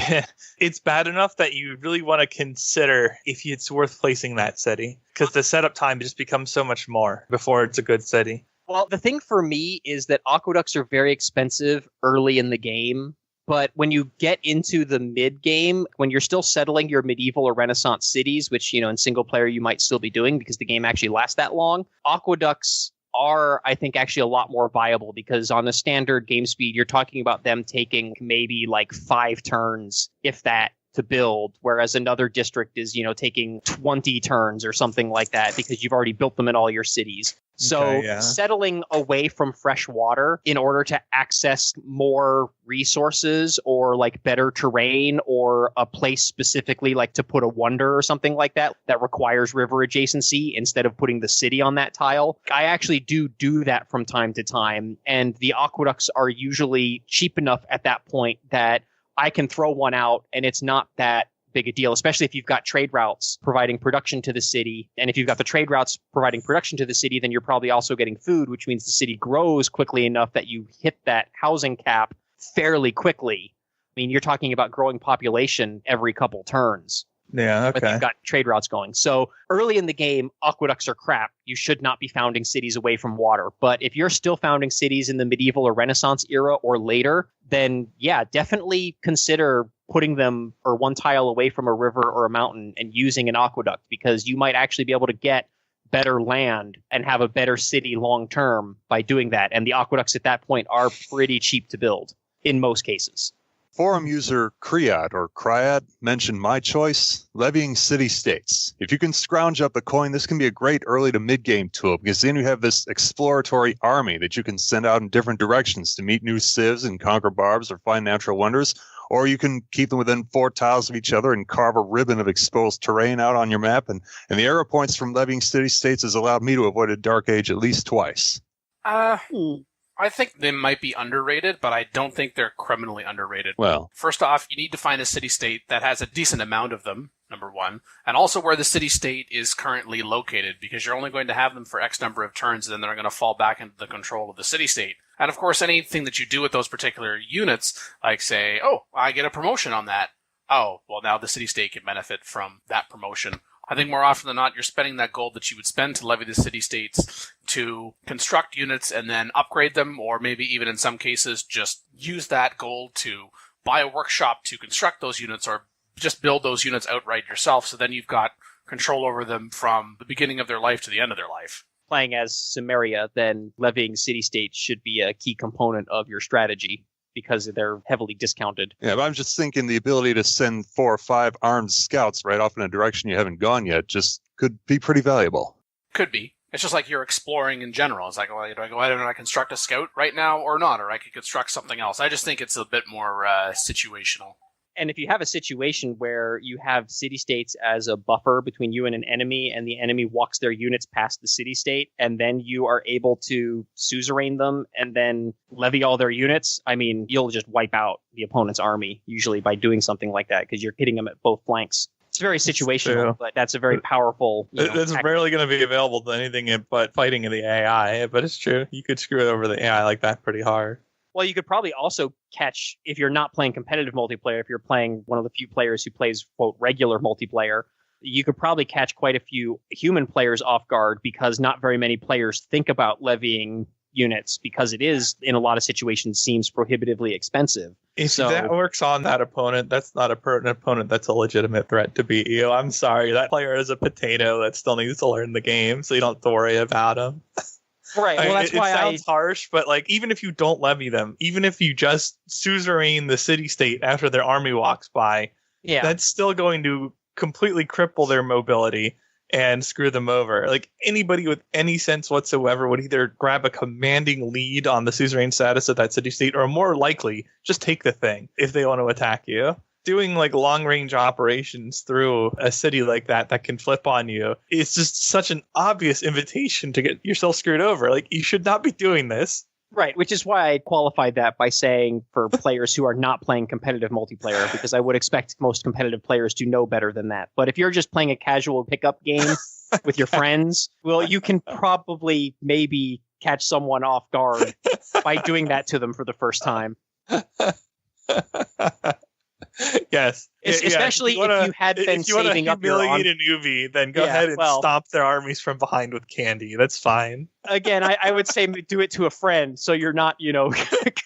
S3: it's bad enough that you really want to consider if it's worth placing that city, because the setup time just becomes so much more before it's a good city.
S9: Well, the thing for me is that aqueducts are very expensive early in the game, but when you get into the mid-game, when you're still settling your medieval or Renaissance cities, which, in single player you might still be doing because the game actually lasts that long, aqueducts are, I think, actually a lot more viable, because on the standard game speed, you're talking about them taking maybe like 5 turns, if that, to build, whereas another district is, taking 20 turns or something like that, because you've already built them in all your cities. So settling away from fresh water in order to access more resources or like better terrain or a place specifically like to put a wonder or something like that requires river adjacency instead of putting the city on that tile. I actually do that from time to time. And the aqueducts are usually cheap enough at that point that I can throw one out and it's not that big a deal, especially if you've got trade routes providing production to the city. And if you've got the trade routes providing production to the city, then you're probably also getting food, which means the city grows quickly enough that you hit that housing cap fairly quickly. I mean, you're talking about growing population every couple turns.
S3: Yeah, okay.
S9: But you've got trade routes going. So early in the game, aqueducts are crap. You should not be founding cities away from water. But if you're still founding cities in the medieval or Renaissance era or later, then yeah, definitely consider putting them or one tile away from a river or a mountain and using an aqueduct, because you might actually be able to get better land and have a better city long term by doing that. And the aqueducts at that point are pretty cheap to build in most cases.
S11: Forum user Kriad mentioned my choice, levying city-states. If you can scrounge up a coin, this can be a great early to mid-game tool, because then you have this exploratory army that you can send out in different directions to meet new civs and conquer barbs or find natural wonders, or you can keep them within 4 tiles of each other and carve a ribbon of exposed terrain out on your map, and the arrow points from levying city-states has allowed me to avoid a dark age at least twice.
S7: I think they might be underrated, but I don't think they're criminally underrated.
S11: Well,
S7: first off, you need to find a city-state that has a decent amount of them, number one, and also where the city-state is currently located, because you're only going to have them for X number of turns, and then they're going to fall back into the control of the city-state. And of course, anything that you do with those particular units, like say, oh, I get a promotion on that. Oh, well, now the city-state can benefit from that promotion. I think more often than not, you're spending that gold that you would spend to levy the city-states to construct units and then upgrade them, or maybe even in some cases just use that gold to buy a workshop to construct those units, or just build those units outright yourself, so then you've got control over them from the beginning of their life to the end of their life.
S9: Playing as Cimmeria, then levying city-states should be a key component of your strategy, because they're heavily discounted.
S11: Yeah, but I'm just thinking the ability to send 4 or 5 armed scouts right off in a direction you haven't gone yet just could be pretty valuable.
S7: Could be. It's just like you're exploring in general. It's like, well, do I go ahead and I construct a scout right now or not? Or I could construct something else. I just think it's a bit more situational.
S9: And if you have a situation where you have city-states as a buffer between you and an enemy, and the enemy walks their units past the city-state, and then you are able to suzerain them and then levy all their units, I mean, you'll just wipe out the opponent's army, usually by doing something like that, because you're hitting them at both flanks. It's very situational, but that's a very powerful...
S3: It's rarely going to be available to anything but fighting in the AI, but it's true. You could screw over the AI like that pretty hard.
S9: Well, you could probably also catch, if you're not playing competitive multiplayer, if you're playing one of the few players who plays, quote, regular multiplayer, you could probably catch quite a few human players off guard, because not very many players think about levying units, because it is, in a lot of situations, seems prohibitively expensive.
S3: If that works on that opponent, that's not an opponent that's a legitimate threat to beat you. I'm sorry, that player is a potato that still needs to learn the game, so you don't have to worry about him.
S9: Right. Well, that's why
S3: it sounds harsh, but like, even if you don't levy them, even if you just suzerain the city-state after their army walks by, that's still going to completely cripple their mobility and screw them over. Like, anybody with any sense whatsoever would either grab a commanding lead on the suzerain status of that city-state, or more likely just take the thing if they want to attack you. Doing like long range operations through a city like that can flip on you, it's just such an obvious invitation to get yourself screwed over. Like, you should not be doing this.
S9: Right, which is why I qualified that by saying for players who are not playing competitive multiplayer, because I would expect most competitive players to know better than that. But if you're just playing a casual pickup game, with your friends, well, you can probably maybe catch someone off guard by doing that to them for the first time.
S3: Yes.
S9: Especially if you had been saving up your...
S3: If you want to humiliate an UV, then go ahead and stomp their armies from behind with candy. That's fine.
S9: Again, I would say do it to a friend so you're not, going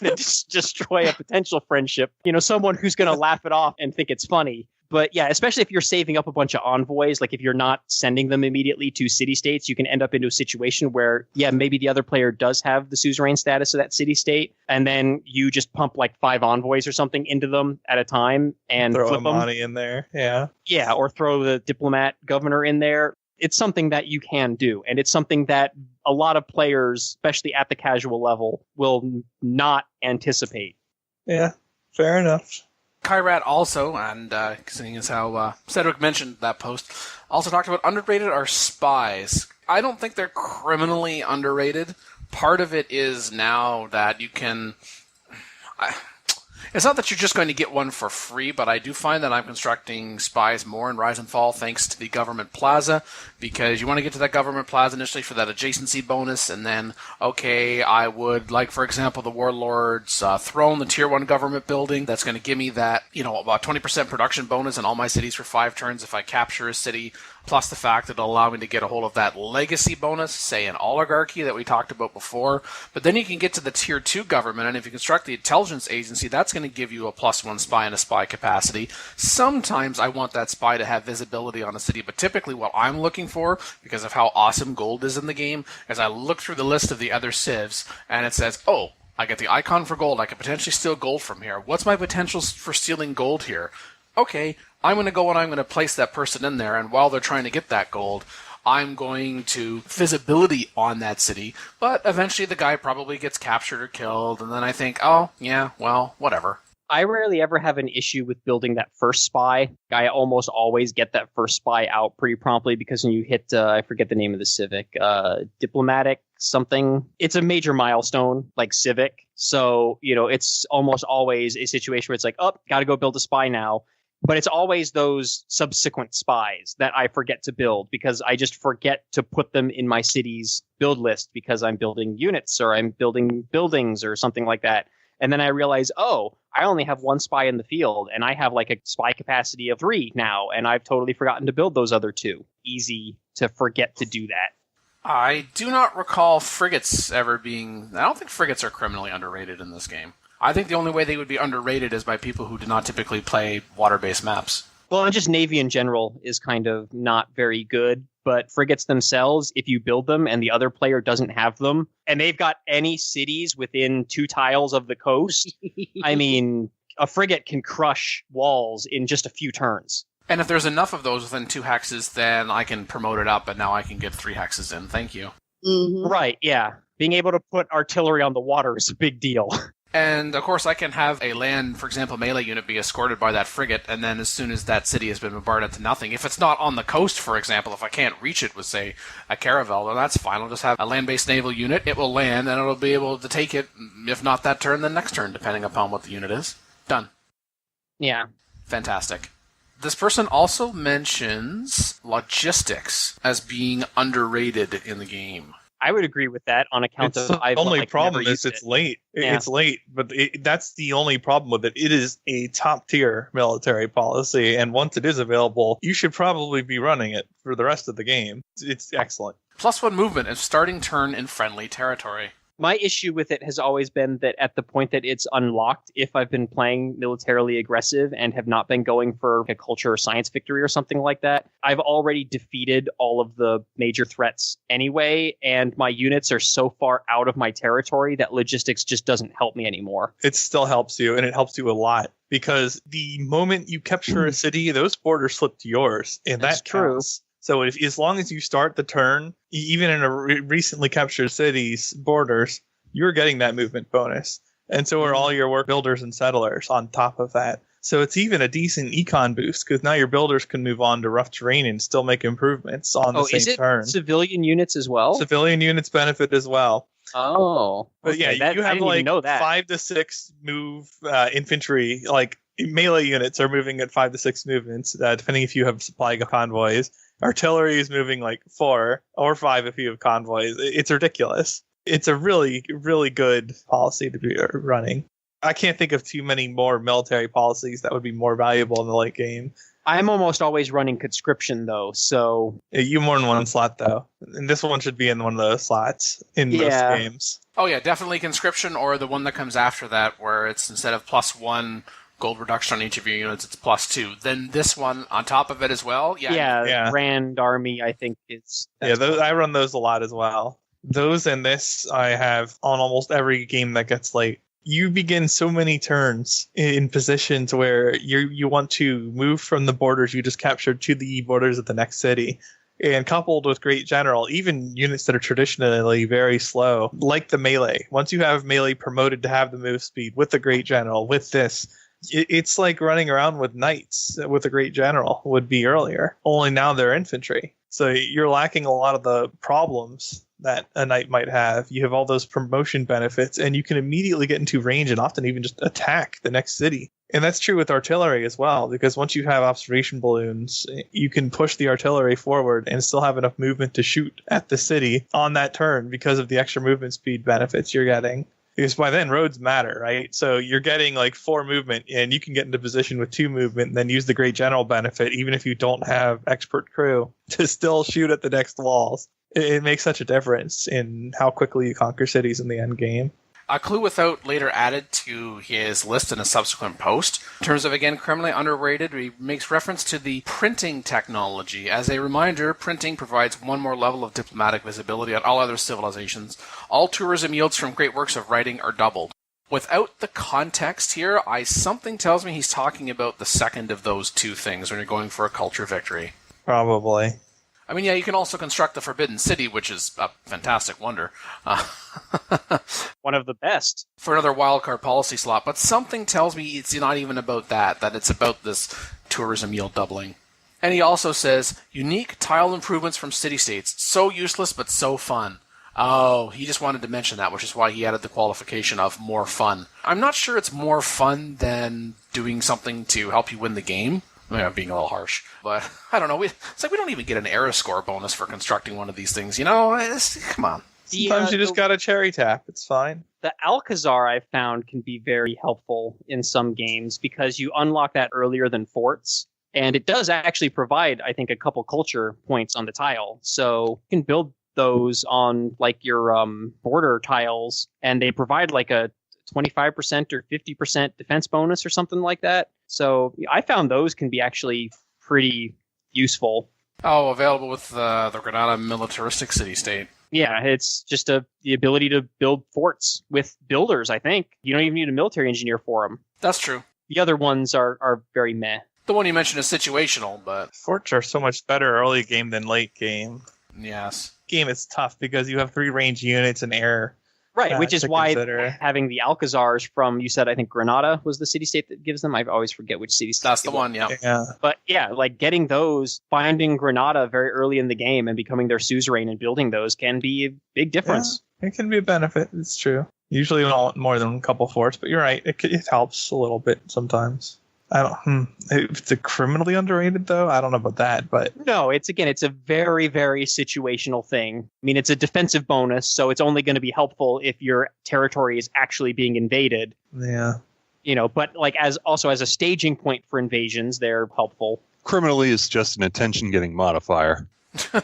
S9: to destroy a potential friendship. Someone who's going to laugh it off and think it's funny. But yeah, especially if you're saving up a bunch of envoys, like if you're not sending them immediately to city-states, you can end up into a situation where, maybe the other player does have the suzerain status of that city-state, and then you just pump like 5 envoys or something into them at a time and
S3: throw
S9: flip them.
S3: Money in there, yeah.
S9: Yeah, or throw the diplomat governor in there. It's something that you can do, and it's something that a lot of players, especially at the casual level, will not anticipate.
S3: Yeah, fair enough.
S7: Kyrat also, and seeing as how Cedric mentioned that post, also talked about underrated are spies. I don't think they're criminally underrated. Part of it is now that you can... It's not that you're just going to get one for free, but I do find that I'm constructing spies more in Rise and Fall thanks to the Government Plaza, because you want to get to that Government Plaza initially for that adjacency bonus, and then, I would, like, for example, the Warlord's Throne, the Tier 1 government building, that's going to give me that, about 20% production bonus in all my cities for 5 turns if I capture a city, plus the fact that it'll allow me to get a hold of that legacy bonus, say an oligarchy that we talked about before. But then you can get to the Tier 2 government, and if you construct the intelligence agency, that's going to give you a +1 spy and a spy capacity. Sometimes I want that spy to have visibility on a city, but typically what I'm looking for, because of how awesome gold is in the game, is I look through the list of the other civs, and it says, I get the icon for gold, I could potentially steal gold from here. What's my potential for stealing gold here? Okay, I'm going to go and I'm going to place that person in there, and while they're trying to get that gold, I'm going to visibility on that city, but eventually the guy probably gets captured or killed, and then I think, whatever.
S9: I rarely ever have an issue with building that first spy. I almost always get that first spy out pretty promptly, because when you hit, I forget the name of the civic, diplomatic something, it's a major milestone, like civic. So, it's almost always a situation where it's like, got to go build a spy now. But it's always those subsequent spies that I forget to build, because I just forget to put them in my city's build list because I'm building units or I'm building buildings or something like that. And then I realize, I only have 1 spy in the field, and I have like a spy capacity of 3 now, and I've totally forgotten to build those other 2. Easy to forget to do that.
S7: I do not recall frigates ever being... I don't think frigates are criminally underrated in this game. I think the only way they would be underrated is by people who do not typically play water-based maps.
S9: Well, and just Navy in general is kind of not very good, but frigates themselves, if you build them and the other player doesn't have them, and they've got any cities within 2 tiles of the coast, I mean, a frigate can crush walls in just a few turns.
S7: And if there's enough of those within 2 hexes, then I can promote it up, and now I can get 3 hexes in. Thank you.
S2: Mm-hmm.
S9: Right, yeah. Being able to put artillery on the water is a big deal.
S7: And, of course, I can have a land, for example, melee unit be escorted by that frigate, and then as soon as that city has been bombarded to nothing, if it's not on the coast, for example, if I can't reach it with, say, a caravel, then that's fine. I'll just have a land-based naval unit. It will land, and it'll be able to take it, if not that turn, then next turn, depending upon what the unit is. Done.
S9: Yeah.
S7: Fantastic. This person also mentions logistics as being underrated in the game.
S9: I would agree with that on account of
S3: the only problem is it's late. Yeah. It's late, but that's the only problem with it. It is a top tier military policy, and once it is available, you should probably be running it for the rest of the game. It's excellent.
S7: +1 movement and starting turn in friendly territory.
S9: My issue with it has always been that at the point that it's unlocked, if I've been playing militarily aggressive and have not been going for a culture or science victory or something like that, I've already defeated all of the major threats anyway, and my units are so far out of my territory that logistics just doesn't help me anymore.
S3: It still helps you, and it helps you a lot, because the moment you capture a city, those borders slip to yours, and that's true. So as long as you start the turn, even in a recently captured city's borders, you're getting that movement bonus. And so are all your work builders and settlers on top of that. So it's even a decent econ boost, because now your builders can move on to rough terrain and still make improvements on the same turn.
S9: Civilian units as well?
S3: Civilian units benefit as well.
S9: Oh.
S3: But yeah, you have like 5 to 6 move infantry, like Melee units are moving at 5 to 6 movements, depending if you have supply convoys. Artillery is moving like 4 or 5 if you have convoys. It's ridiculous. It's a really, really good policy to be running. I can't think of too many more military policies that would be more valuable in the late game.
S9: I'm almost always running conscription, though, so...
S3: You more than one slot, though. And this one should be in one of those slots in most games.
S7: Oh, yeah, definitely conscription, or the one that comes after that, where it's instead of +1 gold reduction on each of your units, it's +2. Then this one on top of it as well?
S9: Yeah. Grand Army, I think, is...
S3: I run those a lot as well. Those and this I have on almost every game that gets late. You begin so many turns in positions where you want to move from the borders you just captured to the borders of the next city. And coupled with Great General, even units that are traditionally very slow, like the melee. Once you have melee promoted to have the move speed with the Great General, with this, it's like running around with knights with the Great General would be earlier. Only now they're infantry. So you're lacking a lot of the problems that a knight might have. You have all those promotion benefits, and you can immediately get into range and often even just attack the next city. And that's true with artillery as well, because once you have observation balloons, you can push the artillery forward and still have enough movement to shoot at the city on that turn because of the extra movement speed benefits you're getting. Because by then, roads matter, right? So you're getting like 4 movement, and you can get into position with 2 movement and then use the Great General benefit, even if you don't have expert crew, to still shoot at the next walls. It makes such a difference in how quickly you conquer cities in the end game.
S7: A clue without later added to his list in a subsequent post. In terms of, again, criminally underrated, he makes reference to the printing technology. As a reminder, printing provides one more level of diplomatic visibility on all other civilizations. All tourism yields from great works of writing are doubled. Without the context here, something tells me he's talking about the second of those two things when you're going for a culture victory.
S3: Probably.
S7: I mean, yeah, you can also construct the Forbidden City, which is a fantastic wonder.
S9: One of the best.
S7: For another wildcard policy slot, but something tells me it's not even about that it's about this tourism yield doubling. And he also says, unique tile improvements from city-states. So useless, but so fun. Oh, he just wanted to mention that, which is why he added the qualification of more fun. I'm not sure it's more fun than doing something to help you win the game. I'm being a little harsh, but I don't know. It's like we don't even get an era score bonus for constructing one of these things, you know? Come on.
S3: Sometimes you just got a cherry tap. It's fine.
S9: The Alcazar, I've found, can be very helpful in some games because you unlock that earlier than forts. And it does actually provide, I think, a couple culture points on the tile. So you can build those on like your border tiles, and they provide like a 25% or 50% defense bonus or something like that. So I found those can be actually pretty useful.
S7: Oh, available with the Granada militaristic city-state.
S9: Yeah, it's just the ability to build forts with builders, I think. You don't even need a military engineer for them.
S7: That's true.
S9: The other ones are very meh.
S7: The one you mentioned is situational, but...
S3: Forts are so much better early game than late game.
S7: Yes.
S3: Game is tough because you have 3 range units and air.
S9: Right, which is why having the Alcazars from, you said, I think Granada was the city-state that gives them. I always forget which city-state.
S7: That's the one, yeah.
S9: But yeah, like getting those, finding Granada very early in the game and becoming their suzerain and building those can be a big difference.
S3: Yeah, it can be a benefit, it's true. Usually not more than a couple forts, but you're right, it helps a little bit sometimes. If it's a criminally underrated, though, I don't know about that, but...
S9: No, it's a very, very situational thing. I mean, it's a defensive bonus, so it's only going to be helpful if your territory is actually being invaded.
S3: Yeah.
S9: You know, but like as a staging point for invasions, they're helpful.
S11: Criminally is just an attention-getting modifier.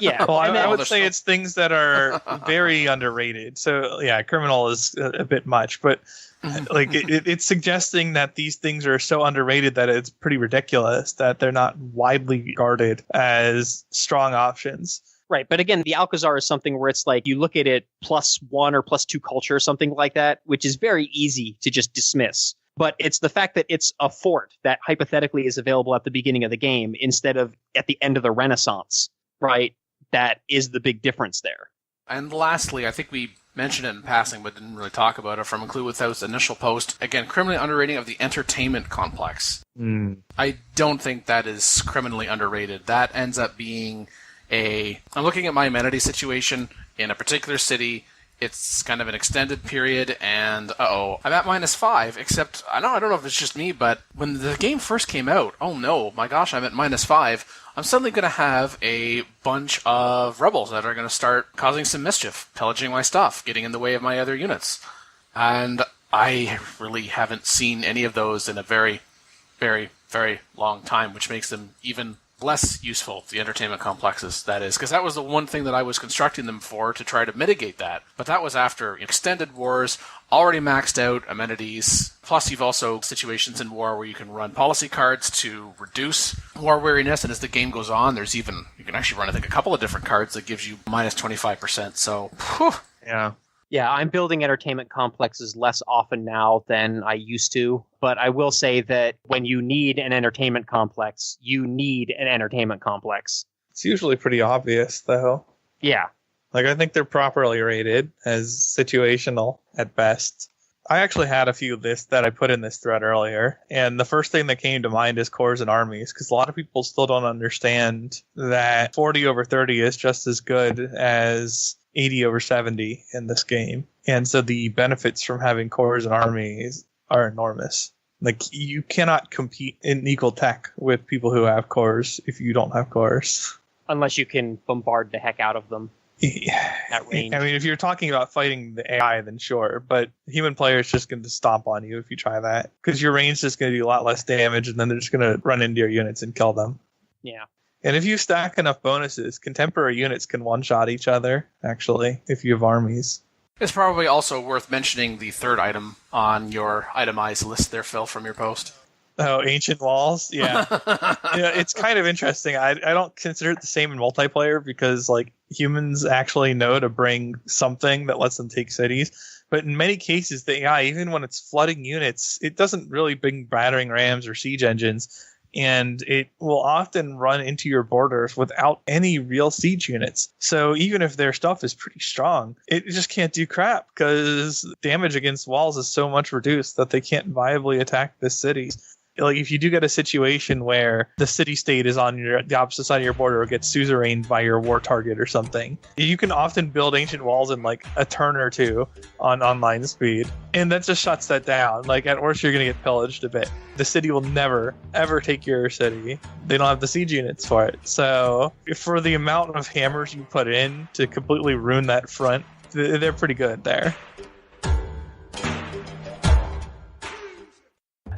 S9: Yeah.
S3: Well, I would say it's things that are very underrated. So, yeah, criminal is a bit much, but... Like it's suggesting that these things are so underrated that it's pretty ridiculous that they're not widely regarded as strong options.
S9: Right. But again, the Alcazar is something where it's like you look at it +1 or +2 culture or something like that, which is very easy to just dismiss. But it's the fact that it's a fort that hypothetically is available at the beginning of the game instead of at the end of the Renaissance. Right. That is the big difference there.
S7: And lastly, I think we mentioned it in passing, but didn't really talk about it, from Include Without's initial post. Again, criminally underrating of the entertainment complex. I don't think that is criminally underrated. That ends up being I'm looking at my amenity situation in a particular city. it's kind of an extended period, and I'm at -5, except I don't know if it's just me, but when the game first came out, oh no, my gosh, I'm at -5, I'm suddenly going to have a bunch of rebels that are going to start causing some mischief, pillaging my stuff, getting in the way of my other units. And I really haven't seen any of those in a very, very, very long time, which makes them even less useful, the entertainment complexes, that is, because that was the one thing that I was constructing them for, to try to mitigate that. But that was after extended wars, already maxed out amenities, plus you've also situations in war where you can run policy cards to reduce war weariness, and as the game goes on, you can actually run, I think, a couple of different cards that gives you -25%, so, whew.
S9: Yeah, I'm building entertainment complexes less often now than I used to, but I will say that when you need an entertainment complex, you need an entertainment complex.
S3: It's usually pretty obvious, though.
S9: Yeah.
S3: Like, I think they're properly rated as situational at best. I actually had a few lists that I put in this thread earlier, and the first thing that came to mind is corps and armies, because a lot of people still don't understand that 40 over 30 is just as good as 80 over 70 in this game. And so the benefits from having corps and armies are enormous. Like, you cannot compete in equal tech with people who have corps if you don't have corps.
S9: Unless you can bombard the heck out of them. At range.
S3: I mean, if you're talking about fighting the AI, then sure, but human players just going to stomp on you if you try that, because your range is going to do a lot less damage, and then they're just going to run into your units and kill them.
S9: Yeah.
S3: And if you stack enough bonuses, contemporary units can one-shot each other, actually, if you have armies.
S7: It's probably also worth mentioning the third item on your itemized list there, Phil, from your post.
S3: Oh, ancient walls? Yeah. It's kind of interesting. I don't consider it the same in multiplayer because, like, humans actually know to bring something that lets them take cities. But in many cases, the AI, even when it's flooding units, it doesn't really bring battering rams or siege engines. And it will often run into your borders without any real siege units. So even if their stuff is pretty strong, it just can't do crap because damage against walls is so much reduced that they can't viably attack the cities. Like, if you do get a situation where the city-state is on the opposite side of your border or gets suzerained by your war target or something, you can often build ancient walls in, like, a turn or two on online speed. And that just shuts that down. Like, at worst, you're going to get pillaged a bit. The city will never, ever take your city. They don't have the siege units for it. So, for the amount of hammers you put in to completely ruin that front, they're pretty good there.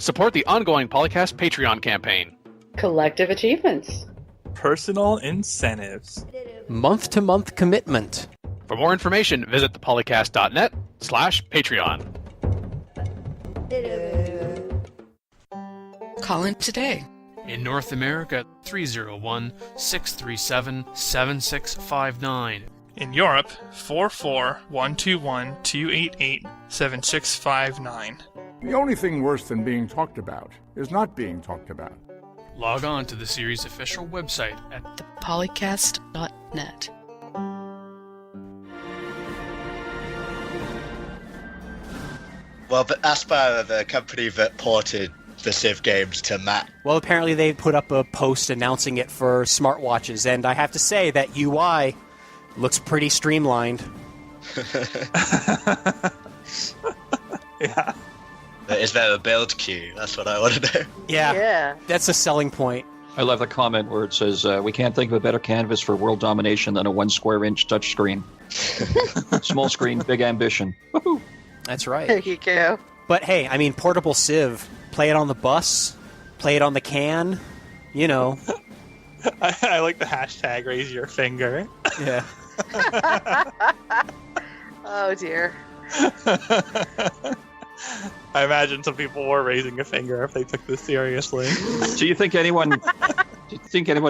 S7: Support the ongoing PolyCast Patreon campaign.
S2: Collective achievements.
S3: Personal incentives.
S4: Month-to-month commitment.
S7: For more information, visit thepolycast.net/Patreon.
S12: Call in today.
S1: In North America, 301-637-7659.
S3: In Europe, 44121-288-7659.
S13: The only thing worse than being talked about is not being talked about.
S1: Log on to the series' official website at
S12: thepolycast.net.
S14: Well, but Aspire are the company that ported the Civ games to Mac.
S9: Well, apparently they put up a post announcing it for smartwatches, and I have to say that UI looks pretty streamlined.
S3: Yeah.
S14: Is there a build queue? That's what I want to know.
S9: Yeah. That's a selling point.
S15: I love the comment where it says, we can't think of a better canvas for world domination than a 1 square inch touchscreen. Small screen, big ambition. Woohoo!
S9: That's right.
S2: There you go.
S9: But hey, I mean, portable Civ. Play it on the bus. Play it on the can. You know.
S3: I like the hashtag raise your finger.
S9: Yeah.
S2: Oh, dear.
S3: I imagine some people were raising a finger if they took this seriously.
S15: Do you think anyone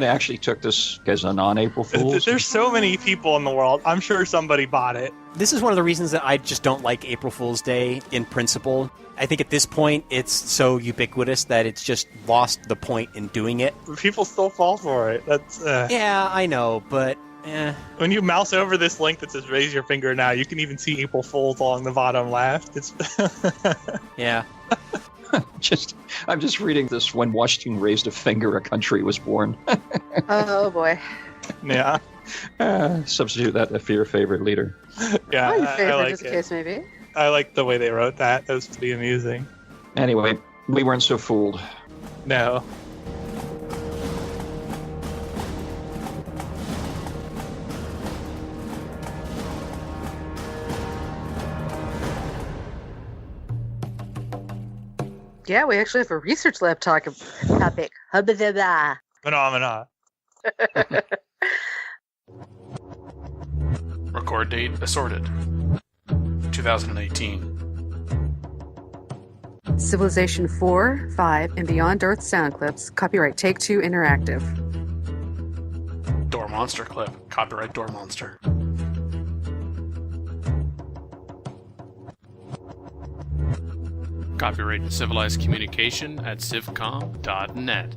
S15: actually took this as a non-April Fool's?
S3: There's so many people in the world. I'm sure somebody bought it.
S9: This is one of the reasons that I just don't like April Fool's Day in principle. I think at this point it's so ubiquitous that it's just lost the point in doing it.
S3: People still fall for it. That's
S9: Yeah, I know, but
S3: when you mouse over this link that says raise your finger now, you can even see April Fools along the bottom left. It's
S9: yeah.
S15: I'm just reading this. When Washington raised a finger, a country was born.
S2: Oh boy.
S3: Yeah.
S15: Substitute that for your favorite leader.
S3: Yeah,
S2: your favorite,
S3: I like
S2: as the case may be.
S3: I like the way they wrote that. That was pretty amusing.
S15: Anyway, we weren't so fooled.
S3: No.
S2: Yeah, we actually have a research lab topic. Hubba-da-da.
S3: Phenomena.
S7: Record date assorted. 2018.
S2: Civilization 4, 5, and Beyond Earth sound clips. Copyright Take-Two Interactive.
S7: Door Monster clip. Copyright Door Monster. Copyright Civilized Communication at civcom.net.